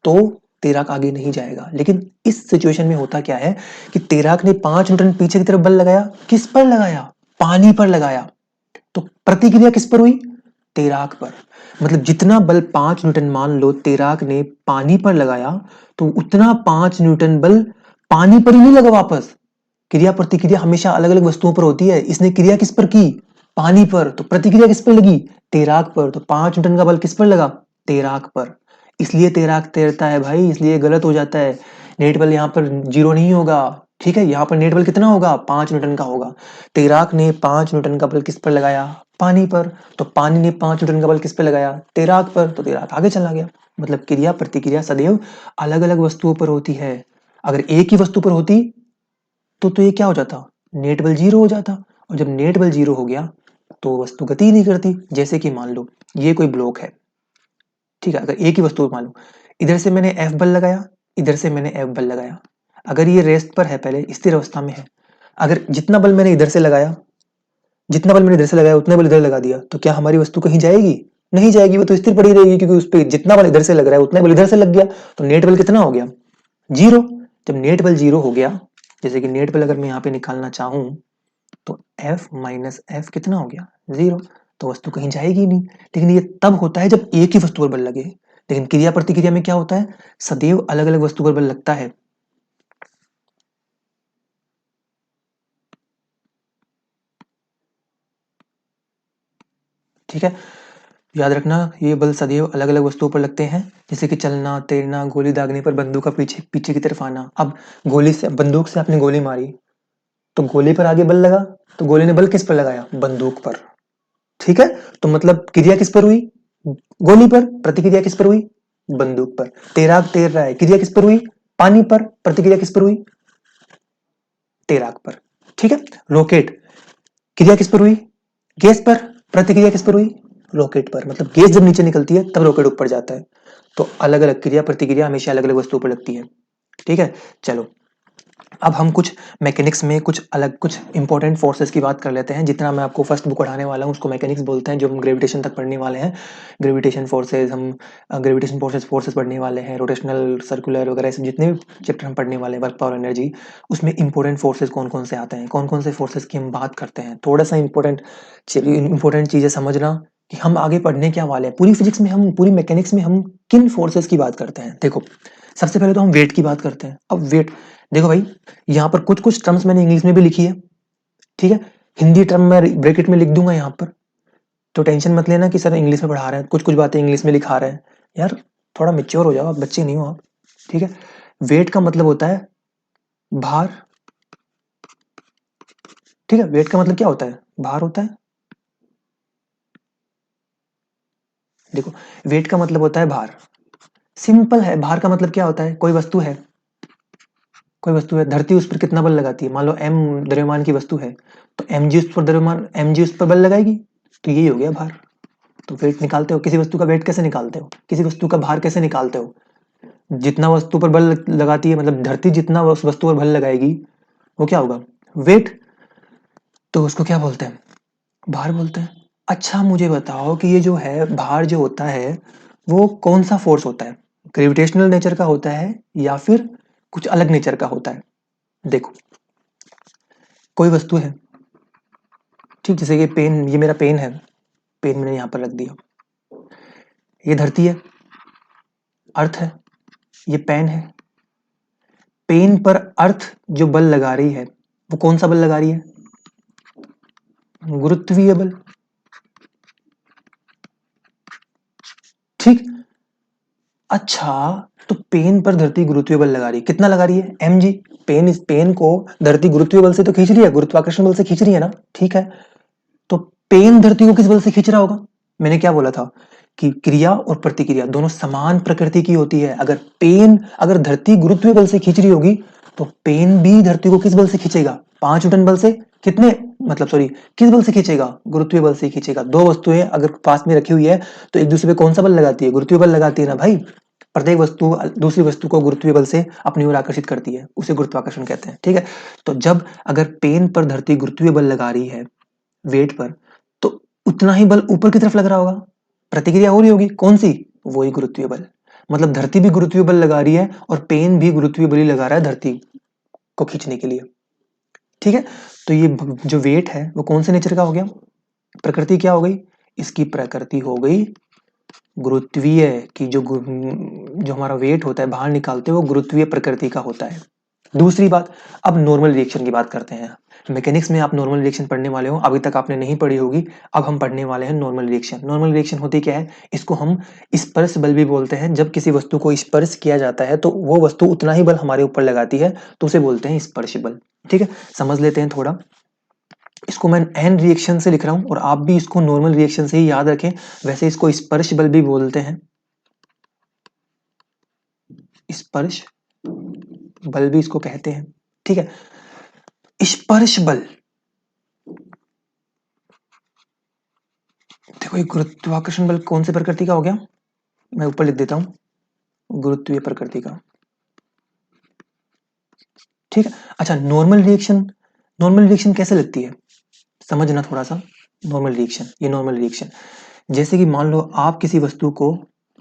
तो तैराक आगे नहीं जाएगा। लेकिन इस सिचुएशन में होता क्या है कि तैराक ने 5 न्यूटन पीछे की तरफ बल लगाया, किस पर लगाया? पानी पर लगाया, तो प्रतिक्रिया किस पर हुई? तैराक पर। मतलब जितना बल 5 न्यूटन मान लो तैराक ने पानी पर लगाया, तो उतना 5 न्यूटन बल पानी पर ही नहीं लगा वापस। क्रिया प्रतिक्रिया हमेशा अलग अलग वस्तुओं पर होती है, इसने क्रिया किस पर की? पानी पर, तो प्रतिक्रिया किस पर लगी? तैराक पर, तो 5 न्यूटन का बल किस पर लगा? तैराक पर। इसलिए तैराक तैरता है भाई, इसलिए गलत हो जाता है। नेट बल यहाँ पर 0 नहीं होगा, ठीक है, यहाँ पर नेट बल कितना होगा? 5 न्यूटन का होगा। तैराक ने 5 न्यूटन का बल किस पर लगाया? पानी पर, तो पानी ने 5 न्यूटन का बल किस पर लगाया? तैराक पर, तो तैराक आगे चला गया। मतलब क्रिया प्रतिक्रिया सदैव अलग अलग वस्तुओं पर होती है। अगर एक ही वस्तु पर होती तो ये क्या हो जाता? नेट बल 0 हो जाता। और जब नेट बल 0 हो गया तो वस्तु गति ही नहीं करती। जैसे कि मान लो ये कोई ब्लॉक है, ठीक है, अगर एक ही वस्तु मान लो, इधर से मैंने एफ बल लगाया, इधर से मैंने एफ बल लगाया। अगर ये रेस्ट पर है, पहले स्थिर अवस्था में है, अगर जितना बल मैंने इधर से लगाया, जितना बल मैंने इधर से लगाया उतना बल इधर लगा दिया, तो क्या हमारी वस्तु कहीं जाएगी? नहीं जाएगी, वो तो स्थिर पड़ी रहेगी, क्योंकि उस पर जितना बल इधर से लग रहा है उतना बल इधर से लग गया। तो नेट बल कितना हो गया? 0। जब नेट बल 0 हो गया, जैसे कि नेट बल अगर मैं यहाँ पे निकालना चाहूं, तो F माइनस एफ कितना हो गया? 0। तो वस्तु कहीं जाएगी नहीं। लेकिन ये तब होता है जब एक ही वस्तु पर बल लगे। लेकिन क्रिया प्रतिक्रिया में क्या होता है? सदैव अलग अलग वस्तु पर बल लगता है। ठीक है, याद रखना, ये बल सदैव अलग अलग वस्तुओं पर लगते हैं। जैसे कि चलना, तैरना, गोली दागने पर बंदूक का पीछे पीछे की तरफ आना। अब गोली से, बंदूक से आपने गोली मारी, तो गोली पर आगे बल लगा, तो गोली ने बल किस पर लगाया? बंदूक पर। ठीक है, तो मतलब क्रिया किस पर हुई? गोली पर। प्रतिक्रिया किस पर हुई? बंदूक पर। तैराक तैर रहा है, क्रिया किस पर हुई? पानी पर। प्रतिक्रिया किस पर हुई? तैराक पर। ठीक है, रॉकेट, क्रिया किस पर हुई? गैस पर। प्रतिक्रिया किस पर हुई? रॉकेट पर। मतलब गैस जब नीचे निकलती है तब रॉकेट ऊपर जाता है। तो अलग अलग क्रिया प्रतिक्रिया हमेशा अलग अलग वस्तुओं पर लगती है। ठीक है, चलो अब हम कुछ मैकेनिक्स में कुछ अलग कुछ इंपॉर्टेंट फोर्सेस की बात कर लेते हैं। जितना मैं आपको फर्स्ट बुक पढ़ाने वाला हूँ उसको मैकेनिक्स बोलते हैं, जो हम ग्रेविटेशन तक पढ़ने वाले हैं। ग्रेविटेशन फोर्सेस, हम ग्रेविटेशन फोर्सेस पढ़ने वाले हैं, रोटेशनल, सर्कुलर वगैरह सब जितने भी चैप्टर हम पढ़ने वाले हैं, वर्क पावर एनर्जी, उसमें इंपॉर्टेंट फोर्सेस कौन कौन से आते हैं, कौन कौन से फोर्सेस की हम बात करते हैं। थोड़ा सा इंपॉर्टेंट चीज़ें समझना कि हम आगे पढ़ने क्या वाले हैं। पूरी फिजिक्स में हम, पूरी मैकेनिक्स में हम किन फोर्सेस की बात करते हैं। देखो, सबसे पहले तो हम वेट की बात करते हैं। अब वेट, देखो भाई, यहाँ पर कुछ कुछ टर्म्स मैंने इंग्लिश में भी लिखी है, ठीक है, हिंदी टर्म मैं ब्रैकेट में लिख दूंगा यहाँ पर। तो टेंशन मत लेना कि सर इंग्लिश में पढ़ा रहे हैं, कुछ कुछ बातें इंग्लिश में लिखा रहे हैं। यार थोड़ा मेच्योर हो जाओ, आप बच्चे नहीं हो आप। ठीक है, वेट का मतलब होता है भार। ठीक है, वेट का मतलब क्या होता है? भार होता है। देखो, वेट का मतलब होता है भार, सिंपल है। भार का मतलब क्या होता है? कोई वस्तु है, कोई वस्तु है, धरती उस पर कितना बल लगाती है? मान लो m द्रव्यमान की वस्तु है, तो mg उस पर द्रव्यमान, mg उस पर बल लगाएगी, तो यही हो गया भार। तो वेट निकालते हो, किसी वस्तु का वेट कैसे निकालते हो? किसी वस्तु का भार कैसे निकालते हो? जितना वस्तु पर बल लगाती है, मतलब धरती जितना उस वस्तु पर बल लगाएगी वो क्या होगा? वेट। तो उसको क्या बोलते हैं? भार बोलते हैं। अच्छा मुझे बताओ कि ये जो है भार जो होता है वो कौन सा फोर्स होता है? ग्रेविटेशनल नेचर का होता है या फिर कुछ अलग नेचर का होता है? देखो, कोई वस्तु है, ठीक, जैसे कि पेन, ये मेरा पेन है, पेन मैंने यहाँ पर रख दिया, ये धरती है, अर्थ है, ये पेन है, पेन पर अर्थ जो बल लगा रही है वो कौन सा बल लगा रही है? गुरुत्वीय बल। ठीक। अच्छा, तो पेन पर धरती गुरुत्वीय बल लगा रही है, कितना लगा रही है? mg। पेन इस पेन को धरती गुरुत्वीय बल से तो खींच रही है, गुरुत्वाकर्षण बल से खींच रही है ना, ठीक है। तो पेन धरती को किस बल से खींच रहा होगा? मैंने क्या बोला था कि क्रिया और प्रतिक्रिया दोनों समान प्रकृति की होती है। अगर धरती गुरुत्वीय बल से खींच रही होगी तो पेन भी धरती को किस बल से खींचेगा? 5 न्यूटन बल से। कितने मतलब सॉरी किस बल से खींचेगा? गुरुत्वीय बल से खींचेगा। दो वस्तुएं अगर पास में रखी हुई है तो एक दूसरे पे कौन सा बल लगाती है? गुरुत्वीय बल लगाती है ना भाई। प्रत्येक वस्तु दूसरी वस्तु को गुरुत्वीय बल से अपनी ओर आकर्षित करती है, उसे गुरुत्वाकर्षण कहते हैं, ठीक है। तो जब अगर पेन पर धरती गुरुत्वीय बल लगा रही है वेट पर, तो उतना ही बल ऊपर की तरफ लग रहा होगा, प्रतिक्रिया हो रही होगी, कौन सी? वही गुरुत्वीय बल। मतलब धरती भी गुरुत्वीय बल लगा रही है और पेन भी गुरुत्वीय बल ही लगा रहा है धरती को खींचने के लिए, ठीक है। तो ये जो वेट है वो कौन से नेचर का हो गया? प्रकृति क्या हो गई? इसकी प्रकृति हो गई गुरुत्वीय की। जो हमारा वेट होता है बाहर निकालते हैं वो गुरुत्वीय प्रकृति का होता है। दूसरी बात, अब नॉर्मल रिएक्शन की बात करते हैं। मैकेनिक्स में आप नॉर्मल रिएक्शन पढ़ने वाले हो, अभी तक आपने नहीं पढ़ी होगी। अब हम पढ़ने वाले हैं नॉर्मल रिएक्शन। नॉर्मल रिएक्शन होती क्या है? इसको हम स्पर्श बल भी बोलते हैं। जब किसी वस्तु को स्पर्श किया जाता है तो वो वस्तु उतना ही बल हमारे ऊपर लगाती है, तो उसे बोलते हैं स्पर्श बल, ठीक है। समझ लेते हैं थोड़ा। इसको मैं एन रिएक्शन से लिख रहा हूं और आप भी इसको नॉर्मल रिएक्शन से ही याद रखें। वैसे इसको स्पर्श बल भी बोलते हैं, स्पर्श बल भी इसको कहते हैं, ठीक है। स्पर्श बल, देखो ये गुरुत्वाकर्षण बल कौन से प्रकृति का हो गया? मैं ऊपर लिख देता हूं, गुरुत्वीय प्रकृति का, ठीक है। अच्छा, नॉर्मल रिएक्शन कैसे लगती है समझना थोड़ा सा। नॉर्मल रिएक्शन, ये नॉर्मल रिएक्शन जैसे कि मान लो आप किसी वस्तु को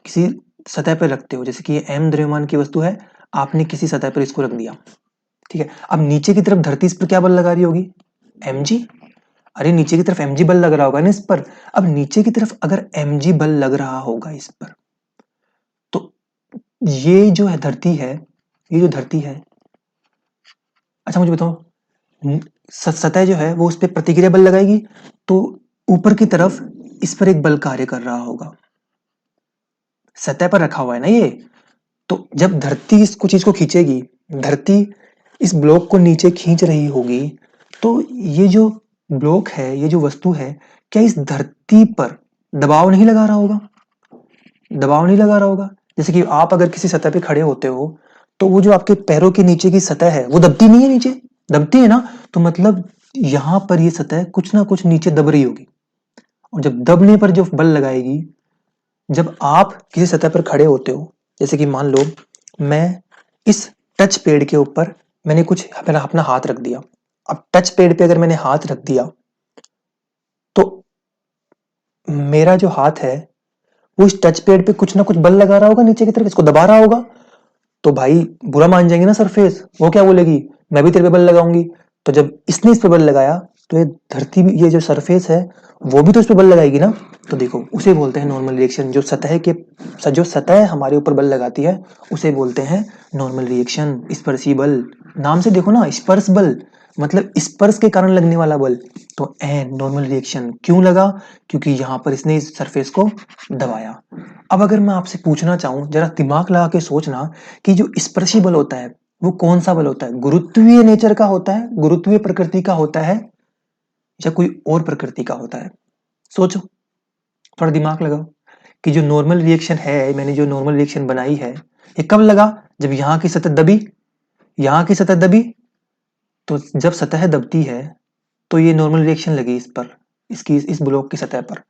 किसी सतह पर रखते हो, जैसे कि ये m द्रव्यमान की वस्तु है, आपने किसी सतह पर इसको रख दिया, ठीक है। अब नीचे की तरफ धरती इस पर क्या बल लगा रही होगी? mg। अरे नीचे की तरफ mg बल लग रहा होगा ना इस पर। अब नीचे की तरफ अगर mg बल लग रहा होगा इस पर, तो ये जो है धरती है, ये जो धरती है, अच्छा मुझे बताओ, सतह जो है वो उस पर प्रतिक्रिया बल लगाएगी, तो ऊपर की तरफ इस पर एक बल कार्य कर रहा होगा। सतह पर रखा हुआ है ना ये, तो जब धरती इसको चीज को खींचेगी, धरती इस ब्लॉक को नीचे खींच रही होगी, तो ये जो ब्लॉक है, ये जो वस्तु है, क्या इस धरती पर दबाव नहीं लगा रहा होगा? दबाव नहीं लगा रहा होगा। जैसे कि आप अगर किसी सतह पे खड़े होते हो तो वो जो आपके पैरों के नीचे की सतह है वो दबती नहीं है? नीचे दबती है ना, तो मतलब यहां पर ये सतह कुछ ना कुछ नीचे दब रही होगी, और जब दबने पर जो बल लगाएगी, जब आप किसी सतह पर खड़े होते हो, जैसे कि मान लो मैं इस टच पैड के ऊपर मैंने कुछ अपना हाथ रख दिया। अब टच पैड पे अगर मैंने हाथ रख दिया तो मेरा जो हाथ है वो इस टच पैड पे कुछ ना कुछ बल लगा रहा होगा, नीचे की तरफ इसको दबा रहा होगा। तो भाई बुरा मान जाएंगे ना सरफेस, वो क्या बोलेगी? मैं भी तेरे पे बल लगाऊंगी। तो जब इसने इस पे बल लगाया तो ये धरती भी, ये जो सरफेस है वो भी तो इस पे बल लगाएगी ना। तो देखो उसे बोलते हैं नॉर्मल रिएक्शन। जो सतह हमारे ऊपर बल लगाती है उसे बोलते हैं नॉर्मल रिएक्शन। स्पर्शी बल, नाम से देखो ना, स्पर्श बल मतलब स्पर्श के कारण लगने वाला बल। तो एन नॉर्मल रिएक्शन क्यों लगा? क्योंकि यहां पर इसने इस सरफेस को दबाया। अब अगर मैं आपसे पूछना चाहूं, जरा दिमाग लगा के सोचना कि जो स्पर्शी बल होता है वो कौन सा बल होता है? गुरुत्वीय नेचर का होता है, गुरुत्वीय प्रकृति का होता है, या कोई और प्रकृति का होता है? सोचो, थोड़ा दिमाग लगाओ कि जो नॉर्मल रिएक्शन है, मैंने जो नॉर्मल रिएक्शन बनाई है, ये कब लगा? जब यहाँ की सतह दबी, यहाँ की सतह दबी। तो जब सतह दबती है तो ये नॉर्मल रिएक्शन लगी इस पर, इस ब्लॉक की सतह पर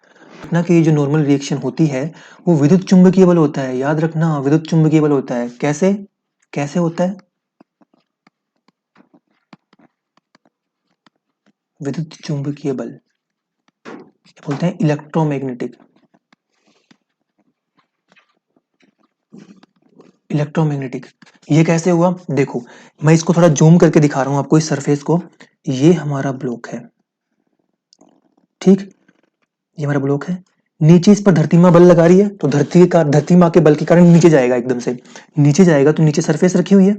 ना, कि ये जो नॉर्मल रिएक्शन होती है वो विद्युत चुंबकीय बल होता है। याद रखना, विद्युत चुंबकीय बल होता है। कैसे कैसे होता है? विद्युत चुंबकीय बल बोलते हैं इलेक्ट्रोमैग्नेटिक, इलेक्ट्रोमैग्नेटिक। ये कैसे हुआ? देखो मैं इसको थोड़ा जूम करके दिखा रहा हूं आपको इस सरफेस को। ये हमारा ब्लॉक है, ठीक, ये हमारा ब्लॉक है। नीचे इस पर धरती माँ बल लगा रही है, तो धरती माँ के बल के कारण नीचे जाएगा, एकदम से नीचे जाएगा, तो नीचे सरफेस रखी हुई है।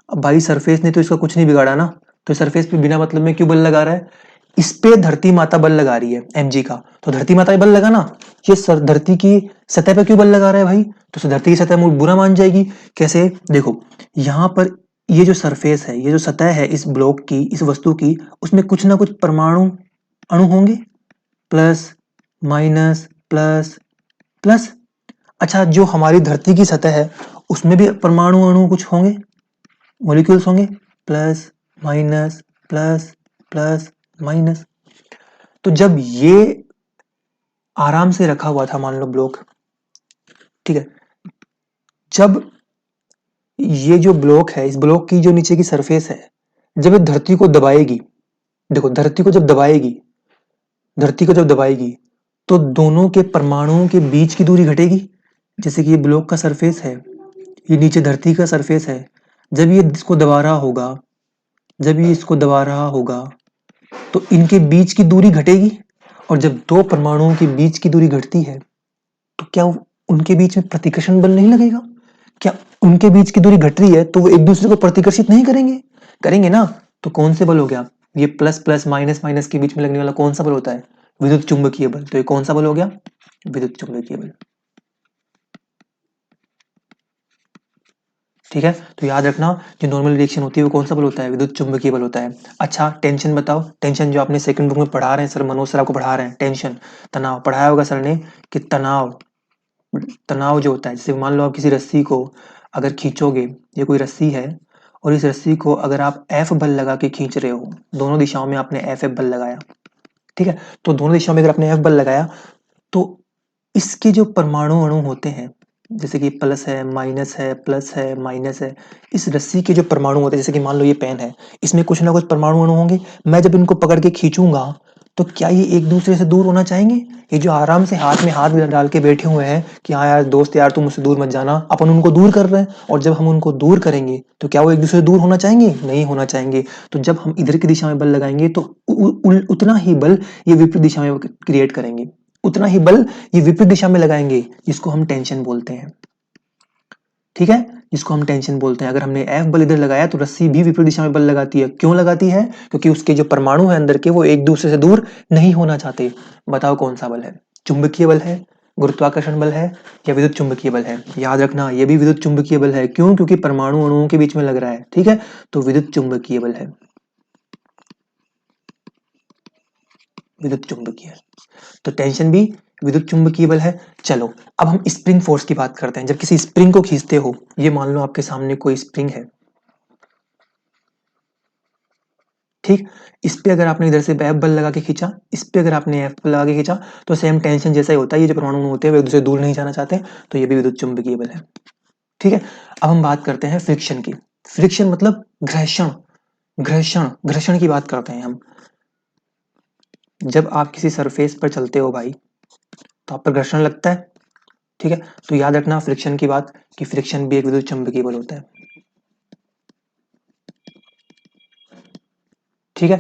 अब भाई सरफेस ने तो इसका कुछ नहीं बिगाड़ा ना, तो सरफेस पे बिना मतलब में क्यों बल लगा रहा है? इस पे धरती माता बल लगा रही है mg का, तो धरती माता बल लगा ना। ये धरती की सतह पे क्यों बल लगा रहा है भाई? तो धरती की सतह बुरा मान जाएगी। कैसे? देखो यहाँ पर ये जो सरफेस है, ये जो सतह है इस ब्लॉक की, इस वस्तु की, उसमें कुछ ना कुछ परमाणु अणु होंगे, प्लस माइनस प्लस प्लस। अच्छा, जो हमारी धरती की सतह है उसमें भी परमाणु अणु कुछ होंगे, मॉलिक्यूल्स होंगे, plus minus plus plus minus. तो जब ये आराम से रखा हुआ था, मान लो ब्लॉक, ठीक है, जब ये जो ब्लॉक है, इस ब्लॉक की जो नीचे की सरफेस है, जब ये धरती को दबाएगी, देखो धरती को जब दबाएगी, धरती को जब दबाएगी तो दोनों के परमाणुओं के बीच की दूरी घटेगी। जैसे कि ये ब्लॉक का सरफेस है, ये नीचे धरती का सरफेस है, जब ये इसको दबा रहा होगा, जब ये इसको दबा रहा होगा तो इनके बीच की दूरी घटेगी। और जब दो परमाणुओं के बीच की दूरी घटती है तो क्या उनके बीच में प्रतिकर्षण बल नहीं लगेगा? क्या उनके बीच की दूरी घट रही है तो वो एक दूसरे को प्रतिकर्षित नहीं करेंगे? करेंगे ना। तो कौन से बल हो गया? ये प्लस प्लस माइनस माइनस के बीच में लगने वाला कौन सा बल होता है? विद्युत चुंबकीय बल। तो ये कौन सा बल हो गया? विद्युत चुंबकीय बल। ठीक है, तो याद रखना जो नॉर्मल रिएक्शन होती है वो कौन सा बल होता है? विद्युत चुंबकीय बल होता है। अच्छा, टेंशन बताओ। टेंशन जो आपने सेकंड बुक में पढ़ा रहे हैं, सर मनोज सर आपको पढ़ा रहे हैं, टेंशन तनाव पढ़ाया होगा सर ने कि तनाव, तनाव जो होता है, जैसे मान लो आप किसी रस्सी को अगर खींचोगे, ये कोई रस्सी है और इस रस्सी को अगर आप एफ बल लगा के खींच रहे हो, दोनों दिशाओं में आपने एफ बल लगाया, ठीक है, तो दोनों दिशाओं में अगर आपने एफ बल लगाया तो इसके जो परमाणु अणु होते हैं, जैसे कि प्लस है माइनस है प्लस है माइनस है, इस रस्सी के जो परमाणु होते हैं, जैसे कि मान लो ये पेन है, इसमें कुछ ना कुछ परमाणु अणु होंगे। मैं जब इनको पकड़ के खींचूंगा तो क्या ये एक दूसरे से दूर होना चाहेंगे? ये जो आराम से हाथ में हाथ डाल के बैठे हुए हैं कि हाँ यार दोस्त यार तुम मुझसे दूर मत जाना, अपन उनको दूर कर रहे हैं, और जब हम उनको दूर करेंगे तो क्या वो एक दूसरे से दूर होना चाहेंगे? नहीं होना चाहेंगे। तो जब हम इधर की दिशा में बल लगाएंगे तो उतना ही बल ये विपरीत दिशा में क्रिएट करेंगे, उतना ही बल ये विपरीत दिशा में लगाएंगे, जिसको हम टेंशन बोलते हैं। ठीक है, जिसको हम टेंशन बोलते हैं। अगर हमने एफ बल इधर लगाया तो रस्सी भी विपरीत दिशा में बल लगाती है। क्यों लगाती है? क्योंकि उसके जो परमाणु है अंदर के वो एक दूसरे से दूर नहीं होना चाहते। बताओ कौन सा बल है? चुंबकीय बल है, गुरुत्वाकर्षण बल है, या विद्युत चुंबकीय बल है? याद रखना ये भी विद्युत चुंबकीय बल है। क्यों? क्योंकि परमाणु अणुओं के बीच में लग रहा है। ठीक है, तो विद्युत चुंबकीय बल है, विद्युत चुंबकीय। तो टेंशन भी विद्युत चुंबकीय बल है। चलो अब हम स्प्रिंग फोर्स की बात करते हैं। जब किसी स्प्रिंग को खींचते हो, ये मान लो आपके सामने कोई स्प्रिंग है, ठीक, इस पे अगर आपने इधर से एफ बल लगा के खींचा, इस पे अगर आपने एफ बल लगा के खींचा तो सेम टेंशन जैसा ही होता है। ये जो परमाणु होते हैं वे एक दूसरे से दूर नहीं जाना चाहते, तो ये भी विद्युत चुंबकीय बल है। ठीक है, अब हम बात करते हैं फ्रिक्शन की। फ्रिक्शन मतलब घर्षण, घर्षण घर्षण की बात करते हैं हम। जब आप किसी सरफेस पर चलते हो भाई तो आप पर घर्षण लगता है। ठीक है, तो याद रखना फ्रिक्शन की बात कि फ्रिक्शन भी एक विद्युत चुंबकीय बल होता है। ठीक है,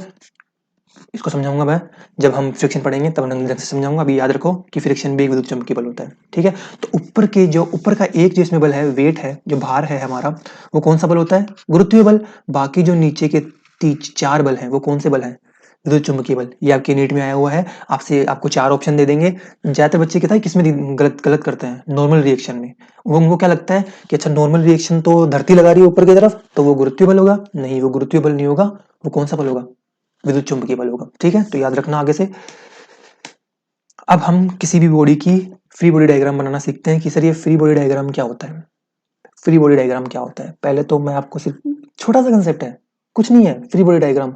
इसको समझाऊंगा मैं जब हम फ्रिक्शन पढ़ेंगे, तब ढंग से समझाऊंगा। अभी याद रखो कि फ्रिक्शन भी एक विद्युत चुंबकीय बल होता है। ठीक है, तो ऊपर का एक जो इसमें बल है, वेट है, जो भार है हमारा, वो कौन सा बल होता है? गुरुत्वीय बल। बाकी जो नीचे के चार बल हैं वो कौन से बल हैं? विद्युत चुंबकीय बल। ये आपके नीट में आया हुआ है, आपसे आपको चार ऑप्शन दे देंगे। ज्यादातर बच्चे क्या था, किसमें गलत गलत करते हैं? नॉर्मल रिएक्शन में। वो उनको क्या लगता है कि अच्छा नॉर्मल रिएक्शन तो धरती लगा रही है ऊपर की तरफ, तो वो गुरुत्वीय बल होगा। नहीं, वो गुरुत्वीय बल नहीं होगा। वो कौन सा बल होगा? विद्युत चुंबकीय बल होगा। ठीक है, तो याद रखना आगे से। अब हम किसी भी बॉडी की फ्री बॉडी डायग्राम बनाना सीखते हैं कि सर ये फ्री बॉडी डायग्राम क्या होता है। फ्री बॉडी डायग्राम क्या होता है? पहले तो मैं आपको सिर्फ छोटा सा कंसेप्ट है, कुछ नहीं है फ्री बॉडी डायग्राम।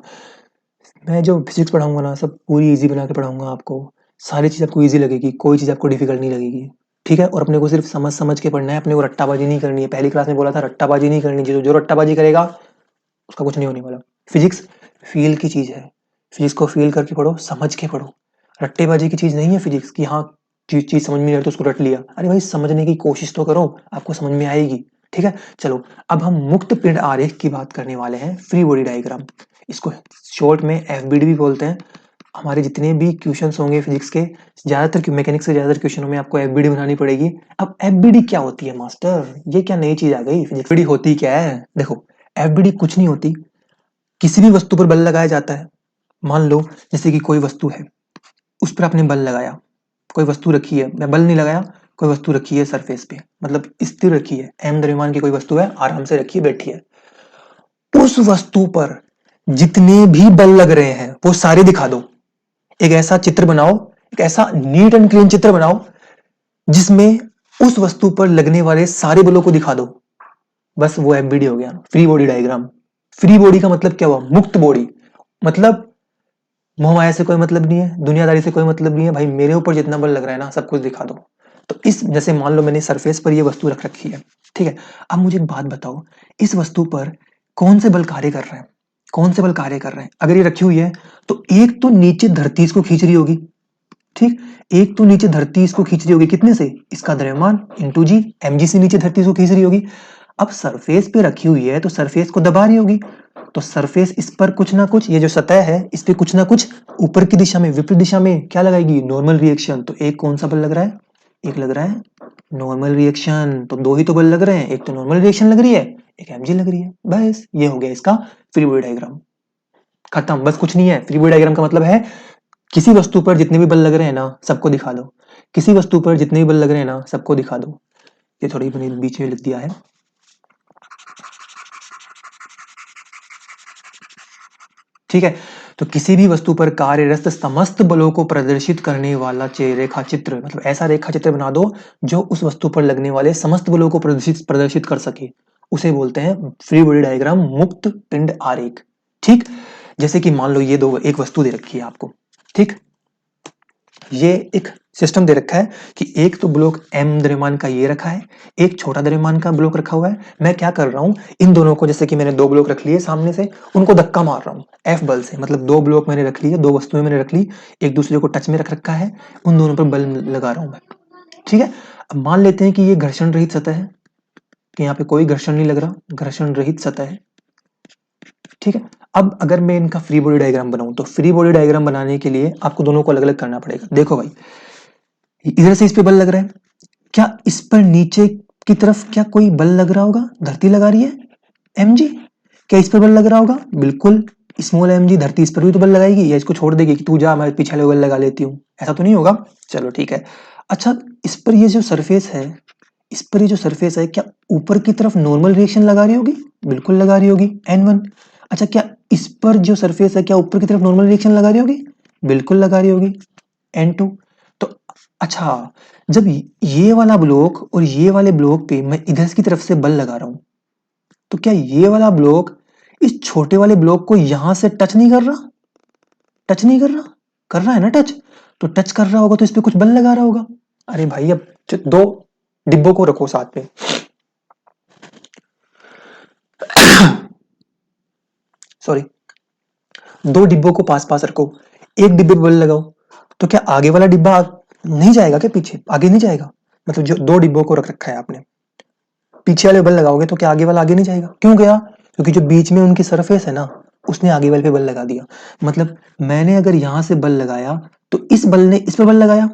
मैं जो फिजिक्स पढ़ाऊंगा ना, सब पूरी इजी बना के पढ़ाऊंगा आपको। सारी चीज आपको इजी लगेगी, कोई चीज आपको डिफिकल्ट नहीं लगेगी। ठीक है, और अपने को सिर्फ समझ समझ के पढ़ना है, अपने को रट्टाबाजी नहीं करनी है। पहली क्लास में बोला था रट्टाबाजी नहीं करनी, जो रट्टाबाजी करेगा उसका कुछ नहीं होने वाला। फिजिक्स फील की चीज है, फिजिक्स को फील करके पढ़ो, समझ के पढ़ो। रट्टेबाजी की चीज नहीं है फिजिक्स की, हाँ चीज चीज समझ में नहीं आ रही तो उसको रट लिया। अरे भाई समझने की कोशिश तो करो, आपको समझ में आएगी। ठीक है, चलो अब हम मुक्त पिंड आरेख की बात करने वाले हैं, फ्री बॉडी डायग्राम। इसको शॉर्ट में एफबीडी भी बोलते हैं। हमारे जितने भी क्वेश्चंस होंगे फिजिक्स के, ज्यादातर मैकेनिक्स के ज्यादातर क्वेश्चनों में आपको एफबीडी बनानी पड़ेगी। अब एफबीडी क्या होती है मास्टर? ये क्या नई चीज आ गई? फिजिक्स होती क्या है? देखो एफबीडी कुछ नहीं होती, किसी भी वस्तु पर बल लगाया जाता है। मान लो जैसे कि कोई वस्तु है, उस पर आपने बल लगाया, कोई वस्तु रखी है, मैं बल नहीं लगाया, कोई वस्तु रखी है सरफेस पे, मतलब स्थिर रखी है, m द्रव्यमान की कोई वस्तु है, आराम से रखी है, बैठी है। उस वस्तु पर जितने भी बल लग रहे हैं वो सारे दिखा दो। एक ऐसा चित्र बनाओ, एक ऐसा नीट एंड क्लीन चित्र बनाओ जिसमें उस वस्तु पर लगने वाले सारे बलों को दिखा दो। बस वो एफबीडी हो गया, free body diagram. Free body का मतलब क्या हुआ? मुक्त बॉडी, मतलब मोहमाया से कोई मतलब नहीं है, दुनियादारी से कोई मतलब नहीं है, भाई मेरे ऊपर जितना बल लग रहा है ना सब कुछ दिखा दो। तो इस जैसे मान लो मैंने सरफेस पर ये वस्तु रख रखी है, ठीक है। अब मुझे एक बात बताओ, इस वस्तु पर कौन से बल कार्य कर रहे हैं? कौन से बल कार्य कर रहे हैं? अगर ये रखी हुई है तो एक तो नीचे धरती इसको खींच रही होगी, ठीक। एक तो नीचे धरती इसको खींच रही होगी, कितने से? इसका द्रव्यमान इंटू जी, एमजी से नीचे धरती इसको खींच रही होगी। अब सरफेस पे रखी हुई है तो सरफेस को दबा रही होगी, तो सरफेस इस पर कुछ ना कुछ, ये जो सतह है इस पे कुछ ना कुछ ऊपर की दिशा में, विपरीत दिशा में क्या लगाएगी? Normal reaction. तो एक कौन सा बल लग रहा है? एक लग रहा है नॉर्मल रिएक्शन। तो दो ही तो बल लग रहे हैं, एक तो नॉर्मल रिएक्शन लग रही है, एक एमजी लग रही है। बस ये हो गया इसका फ्री बॉडी डायग्राम, खत्म। बस कुछ नहीं है। फ्री बॉडी डायग्राम का मतलब है किसी वस्तु पर जितने भी बल लग रहे हैं ना सबको दिखा दो, किसी वस्तु पर जितने भी बल लग रहे हैं ना सबको दिखा दो। ये थोड़ी मैंने बीच में लिख दिया है। ठीक है, तो किसी भी वस्तु पर कार्यरत समस्त बलों को प्रदर्शित करने वाला रेखा चित्र, मतलब ऐसा रेखा चित्र बना दो जो उस वस्तु पर लगने वाले समस्त बलों को प्रदर्शित कर सके, उसे बोलते हैं फ्री बॉडी डायग्राम, मुक्त पिंड आरेख। ठीक, जैसे कि मान लो ये दो, एक वस्तु दे रखी है आपको, ठीक। ये एक सिस्टम दे रखा है कि एक तो ब्लॉक एम द्रव्यमान का ये रखा है, एक छोटा द्रव्यमान का ब्लॉक रखा हुआ है। मैं क्या कर रहा हूं, इन दोनों को, जैसे कि मैंने दो ब्लॉक रख लिए सामने से, उनको धक्का मार रहा हूं एफ बल से। मतलब दो ब्लॉक मैंने रख लिए, दो वस्तुएं मैंने रख ली, एक दूसरे को टच में रख रखा है, उन दोनों पर बल लगा रहा हूं मैं। ठीक है, अब मान लेते हैं कि ये घर्षण रहित सतह है, कि यहाँ पे कोई घर्षण नहीं लग रहा, घर्षण रहित सतह है। ठीक है, अब अगर मैं इनका फ्री बॉडी डायग्राम बनाऊं, तो फ्री बॉडी डायग्राम बनाने के लिए आपको दोनों को अलग अलग करना पड़ेगा। देखो भाई, इधर से इस पे बल लग रहा है, क्या इस पर नीचे की तरफ क्या कोई बल लग रहा होगा? धरती लगा रही है mg। क्या इस पर बल लग रहा होगा? बिल्कुल, स्मॉल mg धरती इस पर भी तो बल लगाएगी, या इसको छोड़ देगी कि तू जा मैं पीछे वाले बल लगा लेती हूँ? ऐसा तो नहीं होगा। चलो ठीक है। अच्छा, इस पर ये जो सरफेस है, इस पर ये जो सरफेस है, क्या ऊपर की तरफ नॉर्मल रिएक्शन लगा रही होगी? बिल्कुल लगा रही होगी, n1। अच्छा, क्या इस पर जो सरफेस है क्या ऊपर की तरफ नॉर्मल रिएक्शन लगा रही होगी? बिल्कुल लगा रही होगी, n2। तो अच्छा, जब ये वाला ब्लॉक और ये वाले ब्लॉक पे मैं इधर की तरफ से बल लगा रहा हूं, तो क्या ये वाला ब्लॉक इस छोटे वाले ब्लॉक को यहां से टच नहीं कर रहा? टच नहीं कर रहा? कर रहा है ना टच। तो टच कर रहा होगा तो इस पे कुछ बल लगा रहा होगा। अरे भाई, अब दो डिब्बों को रखो साथ में, सॉरी, दो डिब्बों को पास पास रखो, एक डिब्बे पे बल लगाओ, तो क्या आगे वाला डिब्बा नहीं जाएगा? क्या पीछे आगे नहीं जाएगा? मतलब जो दो डिब्बों को रख रखा है आपने, पीछे वाले बल लगाओगे तो क्या आगे वाला आगे नहीं जाएगा? क्यों गया? क्योंकि जो बीच में उनकी सरफेस है ना, उसने आगे वाले पे बल लगा दिया। मतलब मैंने अगर यहां से बल लगाया तो इस बल ने इस पे बल लगाया,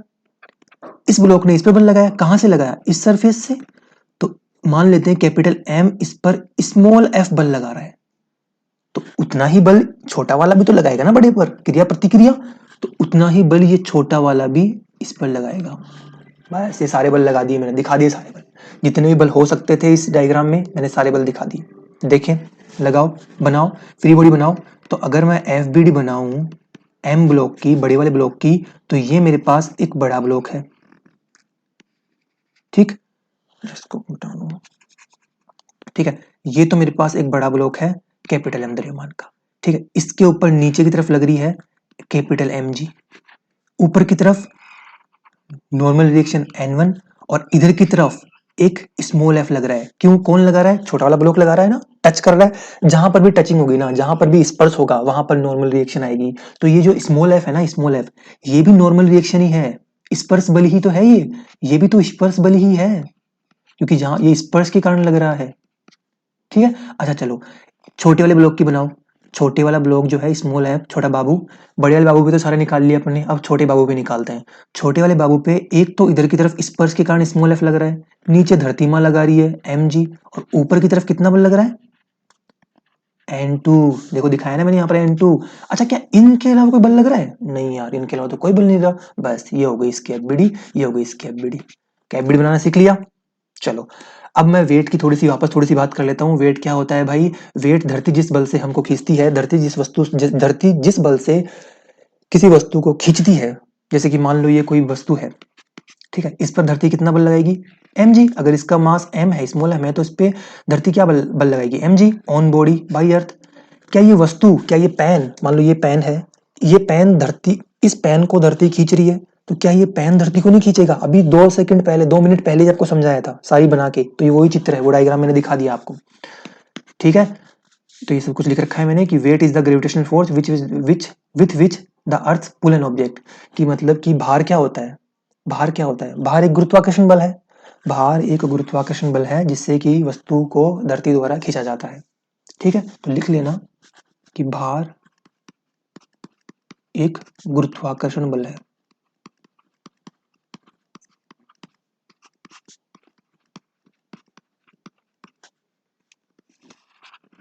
इस ब्लॉक ने इस पे बल लगाया। कहां से लगाया? इस सरफेस से। तो मान लेते हैं कैपिटल एम इस पर स्मॉल एफ बल लगा रहा है, तो उतना ही बल छोटा वाला भी तो लगाएगा ना बड़े पर, क्रिया प्रतिक्रिया। तो उतना ही बल ये छोटा वाला भी इस पर लगाएगा। बस ये सारे बल लगा दिए मैंने, दिखा दिए सारे बल, जितने भी बल हो सकते थे इस डायग्राम में मैंने सारे बल दिखा दिए। देखें, लगाओ, बनाओ, फ्री बॉडी बनाओ। तो अगर मैं एफ बी डी बनाऊं एम ब्लॉक की, बड़े वाले ब्लॉक की, तो ये मेरे पास एक बड़ा ब्लॉक है, ठीक। इसको मिटा लो। ठीक है, ये तो मेरे पास एक बड़ा ब्लॉक है कैपिटल एम द्रव्यमान का, ठीक है। इसके ऊपर नीचे की तरफ लग रही है कैपिटल एम जी, ऊपर की तरफ नॉर्मल रिएक्शन n1, और इधर की तरफ एक स्मॉल f लग रहा है। क्यों? कौन लगा रहा है? छोटा वाला ब्लॉक लगा रहा है ना, टच कर रहा है। जहां पर भी टचिंग होगी ना, जहां पर भी स्पर्श होगा वहां पर नॉर्मल रिएक्शन आएगी। तो ये जो स्मॉल f है ना, स्मॉल f, ये भी नॉर्मल रिएक्शन ही है, स्पर्श बल ही तो है ये भी तो स्पर्श बल ही है, क्योंकि जहां ये स्पर्श के कारण लग रहा है। ठीक है, अच्छा चलो छोटे वाले ब्लॉक की बनाओ। छोटे वाला ब्लॉक जो है स्मॉल है, छोटा बाबू, बड़े वाले बाबू पे तो सारे निकाल लिए अपने, अब छोटे बाबू पे निकालते हैं। छोटे वाले बाबू पे एक तो इधर की तरफ स्पर्श के कारण स्मॉल एफ लग रहा है, नीचे धरती माँ लगा रही है एम जी, और ऊपर की तरफ कितना बल लग रहा है? N2 देखो दिखाया ना मैंने यहाँ पर N2। अच्छा क्या इनके अलावा कोई बल लग रहा है? नहीं यार, इनके अलावा तो कोई बल नहीं रहा। बस ये हो गई इसकी एफबीडी, ये हो गई इसकी एफबीडी। क्या एफबीडी बनाना सीख लिया? चलो अब मैं वेट की वापस थोड़ी सी बात कर लेता हूँ। वेट क्या होता है भाई? वेट धरती जिस बल से हमको खींचती है, धरती जिस बल से किसी वस्तु को खींचती है, जैसे कि मान लो ये कोई वस्तु है, ठीक है, इस पर धरती कितना बल लगाएगी? mg। अगर इसका मास m है, स्मॉल m है, तो इस पे धरती क्या बल लगाएगी? mg ऑन बॉडी बाई अर्थ। क्या ये वस्तु, क्या ये पेन, मान लो ये पेन है, ये पेन धरती, इस पेन को धरती खींच रही है, तो क्या ये पेन धरती को नहीं खींचेगा? अभी 2 सेकंड पहले, 2 मिनट पहले आपको समझाया था सारी बना के, तो ये वही चित्र है, वो डायग्राम मैंने दिखा दिया आपको, ठीक है। तो ये सब कुछ लिख रखा है मैंने कि weight is the gravitational force with which the earth pull an object. कि मतलब कि भार क्या होता है? भार क्या होता है? भार एक गुरुत्वाकर्षण बल है। भार एक गुरुत्वाकर्षण बल है जिससे कि वस्तु को धरती द्वारा खींचा जाता है, ठीक है। तो लिख लेना कि भार एक गुरुत्वाकर्षण बल है।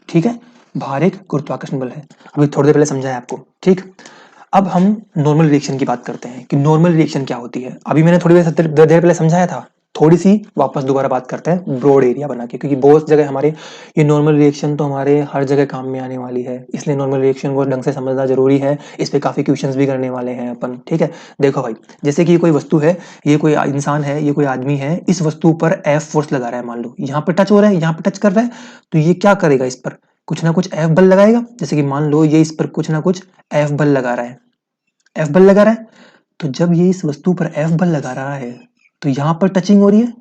ठीक है, भार एक गुरुत्वाकर्षण बल है। अभी थोड़ी देर पहले समझाया आपको, ठीक। अब हम नॉर्मल रिएक्शन की बात करते हैं कि नॉर्मल रिएक्शन क्या होती है। अभी मैंने थोड़ी देर पहले समझाया था, थोड़ी सी वापस दोबारा बात करते हैं ब्रॉड एरिया बना के, क्योंकि बहुत जगह हमारे ये नॉर्मल रिएक्शन तो हमारे हर जगह काम में आने वाली है, इसलिए नॉर्मल रिएक्शन को ढंग से समझना जरूरी है। इस पे काफी क्वेश्चंस भी करने वाले हैं अपन, ठीक है। देखो भाई, जैसे कि ये कोई वस्तु है, ये कोई इंसान है, ये कोई आदमी है, इस वस्तु पर एफ फोर्स लगा रहा है, मान लो यहाँ पे टच हो रहा है, यहाँ पे टच कर रहा है, तो ये क्या करेगा? इस पर कुछ ना कुछ एफ बल लगाएगा। जैसे कि मान लो ये इस पर कुछ ना कुछ एफ बल लगा रहा है, एफ बल लगा रहा है, तो जब ये इस वस्तु पर एफ बल लगा रहा है तो यहाँ पर टचिंग हो रही है।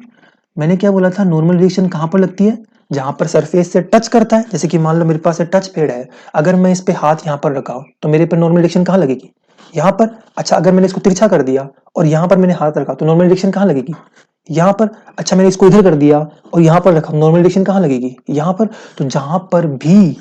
मैंने क्या बोला था? नॉर्मल रिएक्शन कहाँ पर लगती है? जहां पर सरफेस से टच करता है। जैसे कि मान लो मेरे पास टच पैड है, अगर मैं इस पे हाथ यहाँ पर रखा तो मेरे पर नॉर्मल रिएक्शन कहाँ लगेगी? यहाँ पर। अच्छा अगर मैंने इसको तिरछा कर दिया और यहाँ पर मैंने हाथ रखा तो नॉर्मल रिएक्शन कहाँ लगेगी? यहाँ पर। अच्छा मैंने इसको इधर कर दिया और यहाँ पर रखा, नॉर्मल रिएक्शन कहाँ लगेगी? यहाँ पर। तो जहां पर भी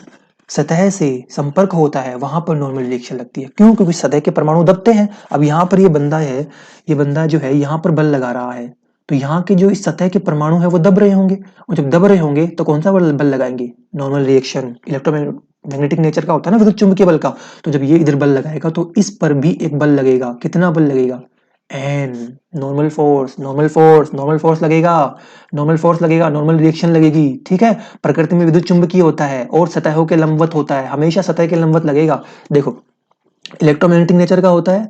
सतह से संपर्क होता है वहां पर नॉर्मल रिएक्शन लगती है। क्यों? क्योंकि सतह के परमाणु दबते हैं। अब यहाँ पर ये बंदा है, ये बंदा जो है यहाँ पर बल लगा रहा है, तो यहाँ के जो इस सतह के परमाणु है वो दब रहे होंगे, और जब दब रहे होंगे तो कौन सा बल लगाएंगे? Normal reaction. इलेक्ट्रोमैग्नेटिक नेचर का होता है ना विद्युत चुंबकीय बल का। तो जब ये इधर बल लगाएगा तो इस पर भी एक बल लगेगा। कितना बल लगेगा? N. Normal force, normal force, normal force लगेगा, नॉर्मल फोर्स लगेगा, नॉर्मल रिएक्शन लगेगी, ठीक है। प्रकृति में विद्युत चुंबकीय होता है और सतहों के लंबवत होता है, हमेशा सतह के लंबवत लगेगा। देखो इलेक्ट्रोमैग्नेटिक नेचर का होता है,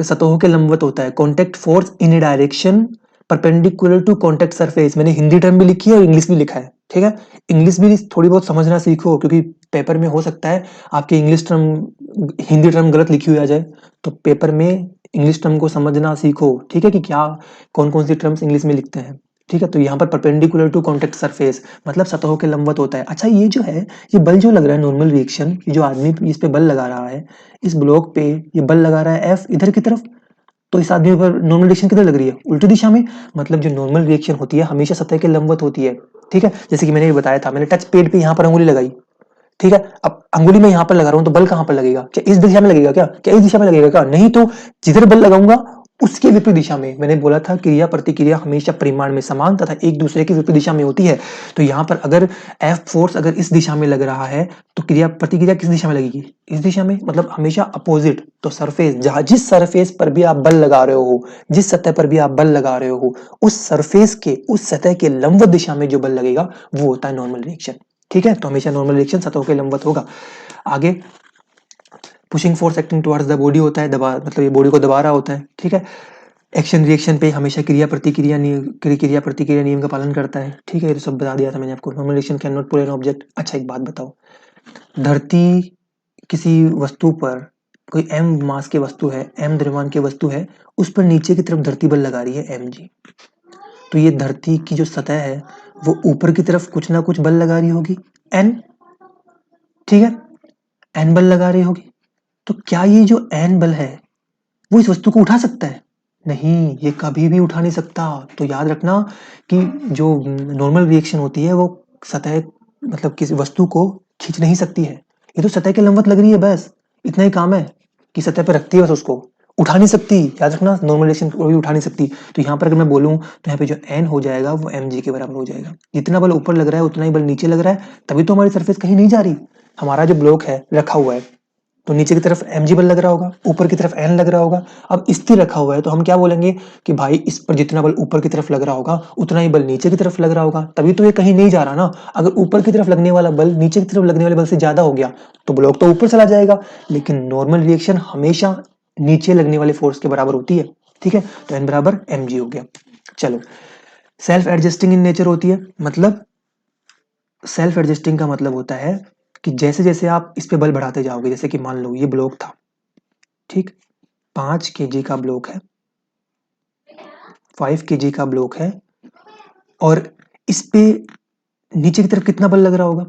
सतहों के लंबवत होता है। Contact force in a direction perpendicular to contact surface. मैंने हिंदी टर्म भी लिखी है और इंग्लिश भी लिखा है, ठीक है। इंग्लिश भी थोड़ी बहुत समझना सीखो, क्योंकि पेपर में हो सकता है आपकी इंग्लिश टर्म, हिंदी टर्म गलत लिखी हुई आ जाए, तो पेपर में इंग्लिश टर्म को समझना सीखो, ठीक है, कि क्या कौन कौन सी टर्म्स इंग्लिश में लिखते हैं, ठीक है। तो यहाँ पर परपेंडिकुलर टू कॉन्टैक्ट सरफेस मतलब सतहों के लंबवत होता है। अच्छा ये जो है, ये बल जो लग रहा है नॉर्मल रिएक्शन, ये जो आदमी इस पे बल लगा रहा है, इस ब्लॉक पे ये बल लगा रहा है एफ इधर की तरफ, तो इस आदमी पर नॉर्मल रिएक्शन किधर लग रही है? उल्टी दिशा में। मतलब जो नॉर्मल रिएक्शन होती है हमेशा सतह के लंबवत होती है, ठीक है। जैसे कि मैंने ये बताया था, मैंने टच पेड पे यहाँ पर अंगुली लगाई, ठीक है। अब अंगुली में यहाँ पर लगा रहा हूँ तो बल कहाँ पर लगेगा? क्या इस दिशा में लगेगा? क्या इस दिशा में लगेगा? क्या नहीं, तो जिधर बल लगाऊंगा उसके विपरीत दिशा में। मैंने बोला था क्रिया प्रतिक्रिया हमेशा परिमाण में समान तथा एक दूसरे की विपरीत दिशा में होती है। तो यहाँ पर अगर एफ फोर्स अगर इस दिशा में लग रहा है तो क्रिया प्रतिक्रिया किस दिशा में लगेगी? इस दिशा में, मतलब हमेशा अपोजिट। तो सरफेस, जहां जिस सरफेस पर भी आप बल लगा रहे हो, जिस सतह पर भी आप बल लगा रहे हो, उस सरफेस के, उस सतह के लंबवत दिशा में जो बल लगेगा वो होता है नॉर्मल रिएक्शन, ठीक है। तो हमेशा नॉर्मल रिएक्शन सतहों के लंबवत होगा। आगे pushing force acting towards the body होता है, दबा मतलब ये बॉडी को दबा रहा होता है, ठीक है। एक्शन रिएक्शन पे हमेशा क्रिया प्रतिक्रिया नियम का पालन करता है, ठीक है। ये तो सब बता दिया था मैंने आपको। Normal reaction can not pull an object. अच्छा एक बात बताओ, धरती किसी वस्तु पर, कोई m मास की वस्तु है, m द्रव्यमान की वस्तु है, उस पर नीचे की तरफ धरती बल लगा रही है mg। तो ये धरती की जो सतह है वो ऊपर की तरफ कुछ ना कुछ बल लगा रही होगी, n, ठीक है, n बल लगा रही होगी। तो क्या ये जो n बल है वो इस वस्तु को उठा सकता है? नहीं, ये कभी भी उठा नहीं सकता। तो याद रखना कि जो नॉर्मल रिएक्शन होती है वो सतह, मतलब किसी वस्तु को खींच नहीं सकती है। ये तो सतह के लंबवत लग रही है, बस इतना ही काम है कि सतह पर रखती है, बस उसको उठा नहीं सकती। याद रखना नॉर्मल रिएक्शन को भी उठा नहीं सकती। तो यहाँ पर अगर मैं बोलूँ तो यहाँ पे जो n हो जाएगा वो mg के बराबर हो जाएगा। जितना बल ऊपर लग रहा है उतना ही बल नीचे लग रहा है, तभी तो हमारी सरफेस कहीं नहीं जा रही। हमारा जो ब्लॉक है रखा हुआ है, तो नीचे की तरफ mg बल लग रहा होगा, ऊपर की तरफ n लग रहा होगा। अब स्थिर रखा हुआ है तो हम क्या बोलेंगे कि भाई इस पर जितना बल ऊपर की तरफ लग रहा होगा उतना ही बल नीचे की तरफ लग रहा होगा, तभी तो ये कहीं नहीं जा रहा ना। अगर ऊपर की तरफ लगने वाला बल नीचे की तरफ लगने वाले बल से ज्यादा हो गया तो ब्लॉक तो ऊपर चला जाएगा, लेकिन नॉर्मल रिएक्शन हमेशा नीचे लगने वाले फोर्स के बराबर होती है। ठीक है, तो n बराबर mg हो गया। चलो, सेल्फ एडजस्टिंग इन नेचर होती है, मतलब सेल्फ एडजस्टिंग का मतलब होता है कि जैसे जैसे आप इस पे बल बढ़ाते जाओगे, जैसे कि मान लो ये ब्लॉक था, ठीक, 5 केजी का ब्लॉक है, 5 केजी का ब्लॉक है, और इस पे नीचे की तरफ कितना बल लग रहा होगा,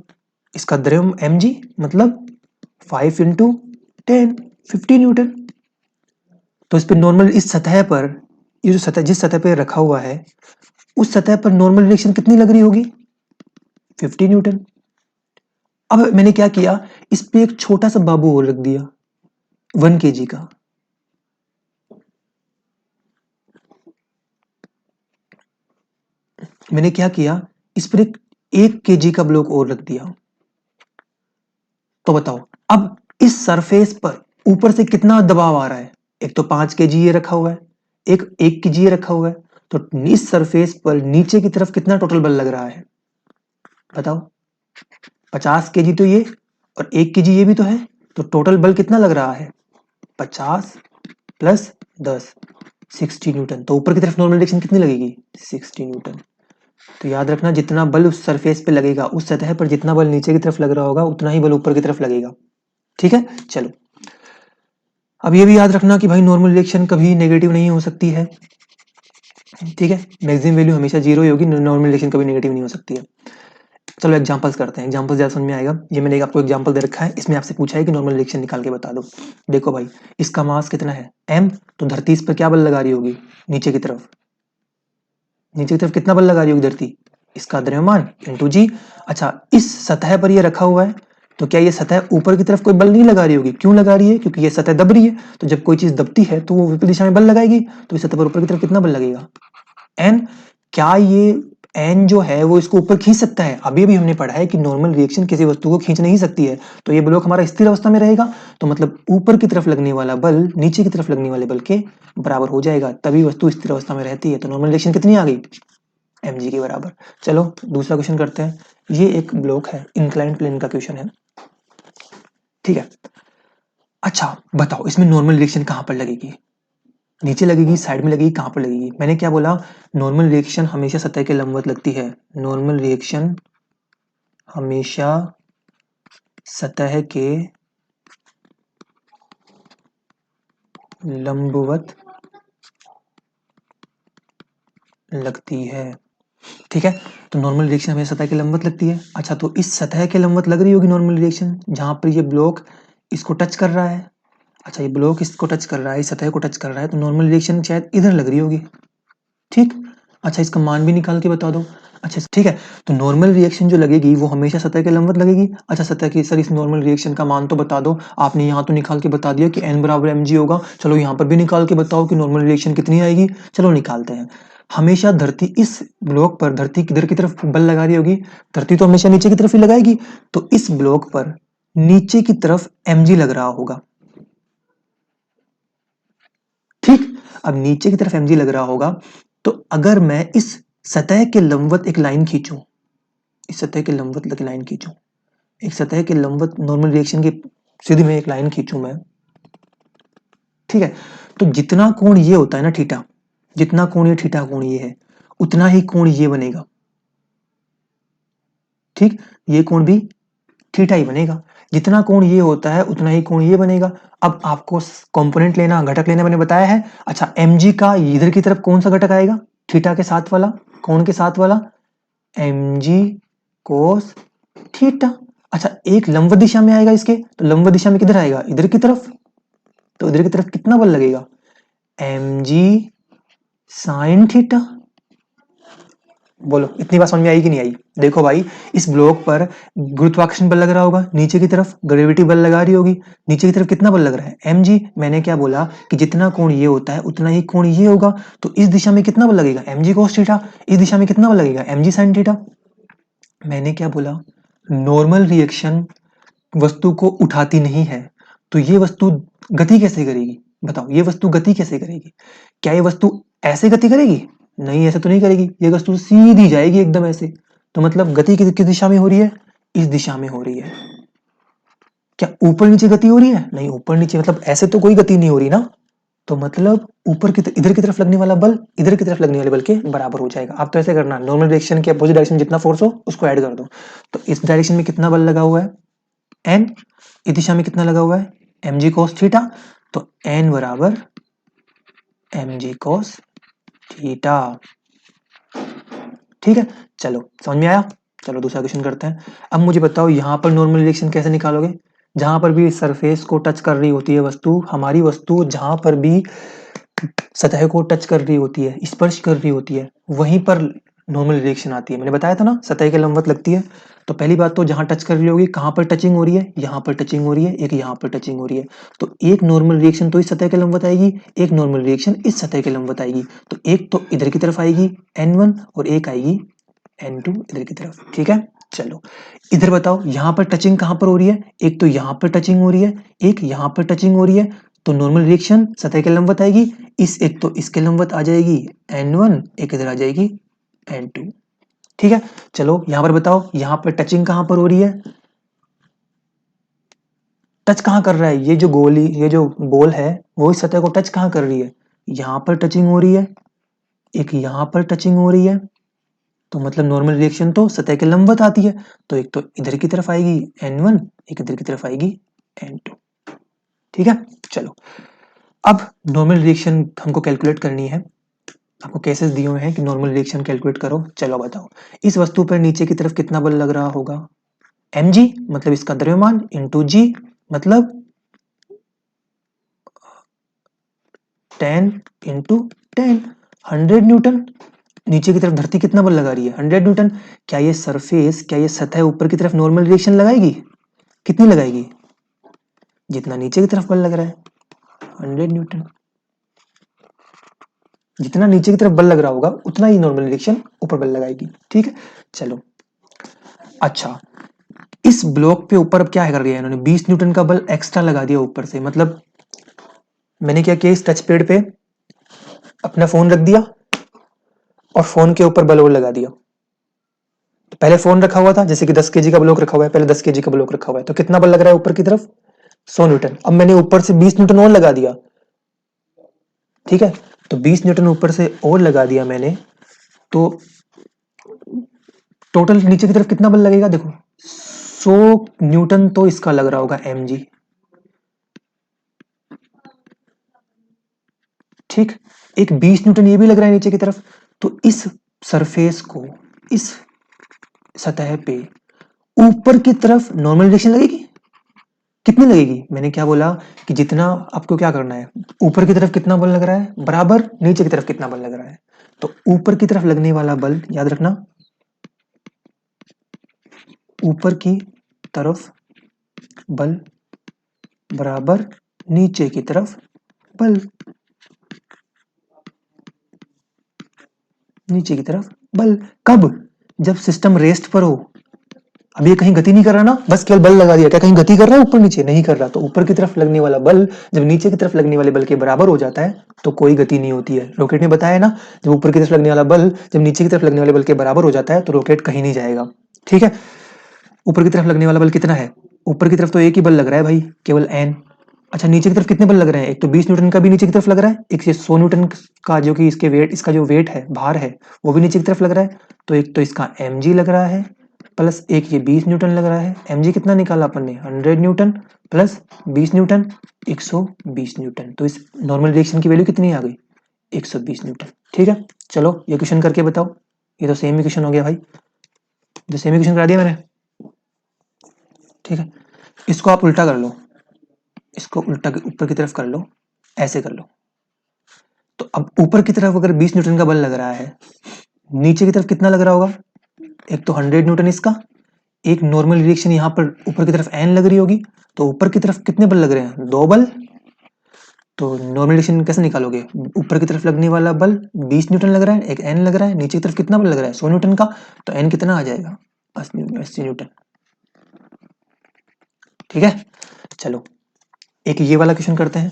इसका द्रव्यमान mg, मतलब 5 इंटू 10, 50 न्यूटन। तो इस पे नॉर्मल, इस सतह पर, ये जो सतह, जिस सतह पे रखा हुआ है उस सतह पर नॉर्मल रिएक्शन कितनी लग रही होगी, 50 न्यूटन। अब मैंने क्या किया, इस पे एक छोटा सा बाबू और रख दिया 1 केजी का, मैंने क्या किया, इस पर एक केजी का ब्लॉक और रख दिया। तो बताओ अब इस सरफेस पर ऊपर से कितना दबाव आ रहा है, एक तो 5 केजी ये रखा हुआ है, एक केजी ये रखा हुआ है, तो इस सरफेस पर नीचे की तरफ कितना टोटल बल लग रहा है, बताओ। 50 केजी तो ये और 1 केजी ये भी तो है, तो टोटल बल कितना लग रहा है, 50 प्लस 10, 60 न्यूटन। तो ऊपर की तरफ नॉर्मल रिएक्शन कितनी लगेगी, 60 न्यूटन। तो याद रखना, जितना बल उस सरफेस पे लगेगा, उस सतह पर जितना बल नीचे की तरफ लग रहा होगा उतना ही बल ऊपर की तरफ लगेगा। ठीक है, चलो अब ये भी याद रखना कि भाई नॉर्मल रिएक्शन कभी नेगेटिव नहीं हो सकती है। ठीक है, मैक्सिमम वैल्यू हमेशा जीरो ही होगी, नॉर्मल रिएक्शन कभी नेगेटिव नहीं हो सकती है। चलो एग्जांपल्स करते हैं, एग्जांपल ज्यादा समझ में आएगा। ये मैंने आपको एग्जांपल दे रखा है, इसमें आपसे पूछा है कि नॉर्मल रिएक्शन निकाल के बता दो। देखो भाई, इसका मास कितना है m, तो धरती इस पर क्या बल लगा रही होगी, नीचे की तरफ, नीचे की तरफ कितना बल लगा रही होगी धरती, इसका द्रव्यमान इंटू जी। अच्छा, इस सतह पर ये रखा हुआ है, तो क्या ये सतह ऊपर की तरफ कोई बल नहीं लगा रही होगी, क्यों लगा रही है, क्योंकि ये सतह दब रही है, तो जब कोई चीज दबती है तो वो विपरीत दिशा में बल लगाएगी, तो इस सतह पर ऊपर की तरफ कितना बल लगेगा, एन। क्या ये एन जो है वो इसको ऊपर खींच सकता है, अभी भी हमने पढ़ा है कि नॉर्मल रिएक्शन किसी वस्तु को खींच नहीं सकती है, तो ये ब्लॉक हमारा स्थिर अवस्था में रहेगा, तो मतलब ऊपर की तरफ लगने वाला बल नीचे की तरफ लगने वाले बल के बराबर हो जाएगा, तभी वस्तु स्थिर अवस्था में रहती है। तो नॉर्मल रिएक्शन कितनी आ गई, mg के बराबर। चलो दूसरा क्वेश्चन करते हैं, ये एक ब्लॉक है, इंक्लाइंड प्लेन का क्वेश्चन है। ठीक है, अच्छा बताओ इसमें नॉर्मल रिएक्शन कहां पर लगेगी, नीचे लगेगी, साइड में लगेगी, कहां पर लगेगी। मैंने क्या बोला, नॉर्मल रिएक्शन हमेशा सतह के लंबवत लगती है, नॉर्मल रिएक्शन हमेशा सतह के लंबवत लगती है। ठीक है, तो नॉर्मल रिएक्शन हमेशा सतह के लंबवत लगती है। अच्छा, तो इस सतह के लंबवत लग रही होगी नॉर्मल रिएक्शन, जहां पर ये ब्लॉक इसको टच कर रहा है। अच्छा, ये ब्लॉक इसको टच कर रहा है, इस सतह को टच कर रहा है, तो नॉर्मल रिएक्शन शायद इधर लग रही होगी। ठीक, अच्छा इसका मान भी निकाल के बता दो। अच्छा ठीक है, तो नॉर्मल रिएक्शन जो लगेगी वो हमेशा सतह के लंबवत लगेगी। अच्छा सतह की, सर इस नॉर्मल रिएक्शन का मान तो बता दो, आपने यहाँ तो निकाल के बता दिया कि n बराबर mg होगा, चलो यहाँ पर भी निकाल के बताओ कि नॉर्मल रिएक्शन कितनी आएगी। चलो निकालते हैं। हमेशा धरती इस ब्लॉक पर, धरती किधर की तरफ बल लगा रही होगी, धरती तो हमेशा नीचे की तरफ ही लगाएगी, तो इस ब्लॉक पर नीचे की तरफ mg लग रहा होगा। ठीक, अब नीचे की तरफ mg लग रहा होगा, तो अगर मैं इस सतह के लंबवत एक लाइन खींचूं, इस सतह के लंबवत एक लाइन खींचूं, एक सतह के लंबवत नॉर्मल रिएक्शन की सीधी में एक लाइन खींचूं मैं, ठीक है, तो जितना कोण ये होता है ना थीटा, जितना कोण ये थीटा कोण ये है, उतना ही कोण ये बनेगा। ठीक, ये कोण भी थीटा ही बनेगा, जितना कोण ये होता है उतना ही कोण ये बनेगा। अब आपको कंपोनेंट लेना, घटक लेना मैंने बताया है। अच्छा, mg का इधर की तरफ कौन सा घटक आएगा, थीटा के साथ वाला, कोण के साथ वाला, mg cos थीटा। अच्छा, एक लंबवत दिशा में आएगा इसके, तो लंबवत दिशा में किधर आएगा, इधर की तरफ, तो इधर की तरफ कितना बल लगेगा, mg sin थीटा। बोलो इतनी बात समझ में आई कि नहीं आई। देखो भाई, इस ब्लॉक पर गुरुत्वाकर्षण बल लग रहा होगा, नीचे की तरफ ग्रेविटी बल लगा रही होगी, नीचे की तरफ कितना बल लग रहा है, mg। मैंने क्या बोला कि जितना कोण ये होता है उतना ही कोण ये होगा, तो इस दिशा में कितना बल लगेगा, mg cos थीटा, इस दिशा में कितना बल लगेगा, mg sin थीटा। मैंने क्या बोला, नॉर्मल रिएक्शन वस्तु को उठाती नहीं है तो ये वस्तु गति कैसे करेगी? बताओ, ये वस्तु गति कैसे करेगी? क्या ये वस्तु ऐसे गति करेगी? नहीं, ऐसे तो नहीं करेगी। ये वस्तु सीधी जाएगी एकदम ऐसे। तो मतलब गति किस दिशा में हो रही है? इस दिशा में हो रही है। क्या ऊपर नीचे गति हो रही है? नहीं, ऊपर नीचे मतलब ऐसे तो कोई गति नहीं हो रही ना। तो मतलब ऊपर की इधर की तरफ लगने वाला बल इधर की तरफ लगने वाले बल के बराबर हो जाएगा। आप तो ऐसे करना, नॉर्मल डायरेक्शन के अपोजिट डायरेक्शन जितना फोर्स हो उसको ऐड कर दो। तो इस डायरेक्शन में कितना बल लगा हुआ है? एन। इस दिशा में कितना लगा हुआ है? M g cos theta. तो एन बराबर एम जी कोस थीटा। ठीक है, चलो समझ में आया। चलो दूसरा क्वेश्चन करते हैं। अब मुझे बताओ यहाँ पर नॉर्मल डायरेक्शन कैसे निकालोगे? जहां पर भी सरफेस को टच कर रही होती है वस्तु, हमारी वस्तु जहां पर भी सतह को टच कर रही होती है, स्पर्श कर रही होती है, वहीं पर नॉर्मल डायरेक्शन आती है। मैंने बताया था ना, सतह के लंबवत लगती है। तो पहली बात तो जहां टच कर रही होगी, कहां पर टचिंग हो रही है? यहाँ पर टचिंग हो रही है, एक यहाँ पर टचिंग हो रही है। तो एक नॉर्मल रिएक्शन तो इस सतह के लंबवत आएगी, एक नॉर्मल रिएक्शन इस सतह के लंबवत आएगी। तो एक तो इधर की तरफ आएगी N1 और एक आएगी N2 इधर की तरफ। ठीक है, चलो इधर बताओ, यहाँ पर टचिंग कहां पर हो रही है? एक तो यहाँ पर टचिंग हो रही है, एक यहाँ पर टचिंग हो रही है। तो नॉर्मल रिएक्शन सतह के लंबवत आएगी। इस एक तो इसके लंबवत आ जाएगी N1, एक इधर आ जाएगी N2। ठीक है, चलो यहां पर बताओ, यहां पर टचिंग कहां पर हो रही है? टच कहां कर रहा है? ये जो गोली, ये जो बॉल है वो इस सतह को टच कहां कर रही है? यहां पर टचिंग हो रही है, एक यहां पर टचिंग हो रही है। तो मतलब नॉर्मल रिएक्शन तो सतह के लंबवत आती है। तो एक तो इधर की तरफ आएगी N1, एक इधर की तरफ आएगी N2। ठीक है, चलो अब नॉर्मल रिएक्शन हमको कैलकुलेट करनी है। आपको केसेस दिए हुए हैं कि नॉर्मल रिएक्शन कैलकुलेट करो। चलो बताओ, इस वस्तु पर नीचे की तरफ कितना बल लग रहा होगा? mg मतलब इसका द्रव्यमान इंटू जी मतलब 10 इंटू 10, 100 न्यूटन। नीचे की तरफ धरती कितना बल लगा रही है? 100 न्यूटन। क्या ये सरफेस, क्या ये सतह ऊपर की तरफ नॉर्मल रिएक्शन लगाएगी? कितनी लगाएगी? जितना नीचे की तरफ बल लग रहा है, 100 न्यूटन। जितना नीचे की तरफ बल लग रहा होगा उतना ही नॉर्मल रिएक्शन ऊपर बल लगाएगी। ठीक है, चलो अच्छा, इस ब्लॉक पे ऊपर अब क्या कर दिया इन्होंने? 20 न्यूटन का बल एक्स्ट्रा लगा दिया ऊपर से। मतलब मैंने क्या किया, इस टच पैड पे अपना फोन रख दिया और फोन के ऊपर बल और लगा दिया। तो पहले फोन रखा हुआ था, जैसे कि 10 केजी का ब्लॉक रखा हुआ है, पहले 10 केजी का ब्लॉक रखा हुआ है, तो कितना बल लग रहा है ऊपर की तरफ? 100 न्यूटन। अब मैंने ऊपर से 20 न्यूटन और लगा दिया। ठीक है, तो 20 न्यूटन ऊपर से और लगा दिया मैंने, तो टोटल नीचे की तरफ कितना बल लगेगा? देखो 100 न्यूटन तो इसका लग रहा होगा mg। ठीक, एक 20 न्यूटन ये भी लग रहा है नीचे की तरफ। तो इस सरफेस को, इस सतह पे ऊपर की तरफ नॉर्मल डायरेक्शन लगेगी। कितनी लगेगी? मैंने क्या बोला कि जितना आपको क्या करना है, ऊपर की तरफ कितना बल लग रहा है बराबर नीचे की तरफ कितना बल लग रहा है। तो ऊपर की तरफ लगने वाला बल याद रखना, ऊपर की तरफ बल बराबर नीचे की तरफ बल, नीचे की तरफ बल। कब? जब सिस्टम रेस्ट पर हो। अब ये कहीं गति नहीं कर रहा ना, बस केवल बल लगा दिया। क्या कहीं गति कर रहा है ऊपर नीचे? नहीं कर रहा। तो ऊपर की तरफ लगने वाला बल जब नीचे की तरफ लगने वाले बल के बराबर हो जाता है तो कोई गति नहीं होती है। रॉकेट ने बताया ना, जब ऊपर की तरफ लगने वाला बल जब नीचे की तरफ लगने वाले बल के बराबर हो जाता है तो रॉकेट कहीं नहीं जाएगा। ठीक है, ऊपर की तरफ लगने वाला बल कितना है? ऊपर की तरफ तो एक ही बल लग रहा है भाई, केवल एन। अच्छा, नीचे की तरफ कितने बल लग रहे हैं? एक तो 20 न्यूटन का भी नीचे की तरफ लग रहा है, एक 100 न्यूटन का जो कि इसके वेट, इसका जो वेट है, भार है, वो भी नीचे की तरफ लग रहा है। तो एक तो इसका mg लग रहा है प्लस एक ये 20 न्यूटन लग रहा है। mg कितना निकाला अपन ने? 100 न्यूटन प्लस 20 न्यूटन 120 न्यूटन। तो इस नॉर्मल रिएक्शन की वैल्यू कितनी आ गई? 120 न्यूटन। ठीक है, चलो ये क्वेश्चन करके बताओ। ये तो सेम ही क्वेश्चन हो गया भाई, जो सेम ही क्वेश्चन करा दिया मैंने। ठीक है, इसको आप उल्टा कर लो, इसको उल्टा ऊपर की तरफ कर लो, ऐसे कर लो। तो अब ऊपर की तरफ अगर 20 न्यूटन का बल लग रहा है, नीचे की तरफ कितना लग रहा होगा? एक तो 100 न्यूटन इसका, एक नॉर्मल रिएक्शन यहाँ पर ऊपर की तरफ एन लग रही होगी। तो ऊपर की तरफ कितने बल लग रहे हैं? 2 बल। तो नॉर्मल रिएक्शन कैसे निकालोगे? ऊपर की तरफ लगने वाला बल 20 न्यूटन लग रहा है, एक एन लग रहा है, नीचे की तरफ कितना बल लग रहा है? 100 न्यूटन का। तो एन कितना आ जाएगा? 80 न्यूटन। ठीक है, चलो एक ये वाला क्वेश्चन करते हैं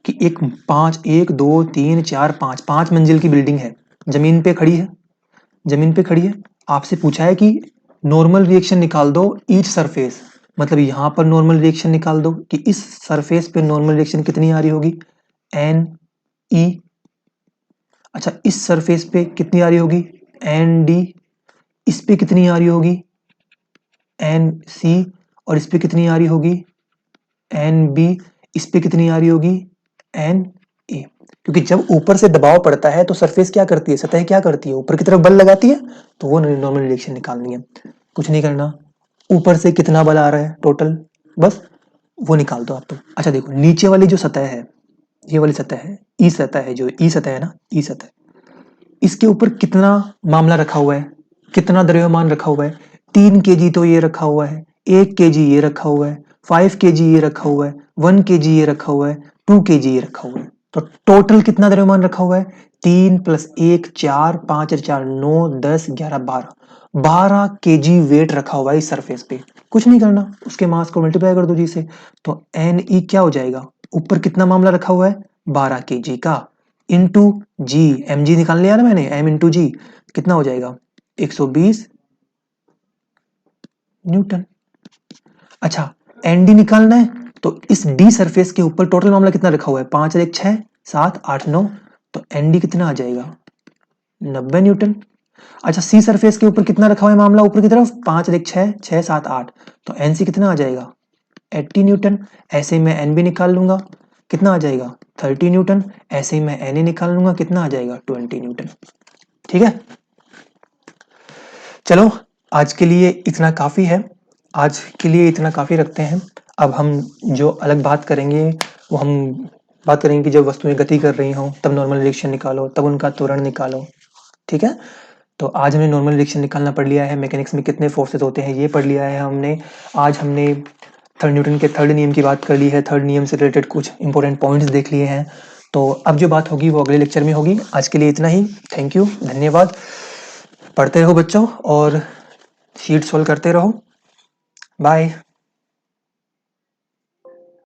कि एक 2 3 4 5 मंजिल की बिल्डिंग है, जमीन पे खड़ी है, आपसे पूछा है कि नॉर्मल रिएक्शन निकाल दो ईच सरफेस, मतलब यहाँ पर नॉर्मल रिएक्शन निकाल दो कि इस सरफेस पे नॉर्मल रिएक्शन कितनी आ रही होगी, एन ई। अच्छा, इस सरफेस पे कितनी आ रही होगी, एन डी। इस पे कितनी आ रही होगी, एन सी। और इस पे कितनी आ रही होगी, एन बी। इस पे कितनी आ रही होगी, एन ए। क्योंकि जब ऊपर से दबाव पड़ता है तो सरफेस क्या करती है, सतह क्या करती है, ऊपर की तरफ बल लगाती है, तो वो नॉर्मल रिएक्शन निकालनी है। कुछ नहीं करना, ऊपर से कितना बल आ रहा है टोटल, बस वो निकाल दो आप तो। अच्छा देखो, नीचे वाली जो सतह है, ये वाली सतह है, ई सतह है, जो ई सतह है ना, ई सतह, इसके ऊपर कितना मामला रखा हुआ है, कितना द्रव्यमान रखा हुआ है, 3 kg तो ये रखा हुआ है, 1 kg ये रखा हुआ है, 5 kg ये रखा हुआ है, 1 kg ये रखा हुआ है, 2 kg ये रखा हुआ है। तो टोटल कितना द्रव्यमान रखा हुआ है, 3 + 1 4, 5 और 4 9, 10 11 12 kg वेट रखा हुआ है इस सरफेस पे। कुछ नहीं करना, उसके मास को मल्टीप्लाई कर दो जी से, तो एन ई क्या हो जाएगा, ऊपर कितना मामला रखा हुआ है, 12 kg का, इंटू जी, एम जी निकाल लिया ना मैंने, एम इंटू जी कितना हो जाएगा, 120 न्यूटन। अच्छा, एन डी निकालना है, तो इस डी सरफेस के ऊपर टोटल मामला कितना रखा हुआ है, 5 और 1 6 7 8 9, तो एन डी कितना आ जाएगा, 90 न्यूटन। अच्छा, सी सरफेस के ऊपर कितना रखा हुआ है मामला, ऊपर की तरफ 5 और 1 6 6 7 8, तो एन सी कितना आ जाएगा, 80 न्यूटन। ऐसे ही मैं एन बी निकाल लूंगा, कितना आ जाएगा, 30 न्यूटन। ऐसे ही मैं एन ए निकाल लूंगा, कितना आ जाएगा, 20 न्यूटन। ठीक है, चलो आज के लिए इतना काफ़ी है, आज के लिए इतना काफ़ी रखते हैं। अब हम जो अलग बात करेंगे, वो हम बात करेंगे कि जब वस्तुएं गति कर रही हों तब नॉर्मल रिएक्शन निकालो, तब उनका त्वरण निकालो। ठीक है, तो आज हमने नॉर्मल रिएक्शन निकालना पढ़ लिया है, मैकेनिक्स में कितने फोर्सेस होते हैं ये पढ़ लिया है हमने। आज हमने थर्ड न्यूटन के थर्ड नियम की बात कर ली है, थर्ड नियम से रिलेटेड कुछ इंपॉर्टेंट पॉइंट्स देख लिए हैं। तो अब जो बात होगी वो अगले लेक्चर में होगी। आज के लिए इतना ही, थैंक यू, धन्यवाद। पढ़ते रहो बच्चों और शीट सॉल्व करते रहो। बाय।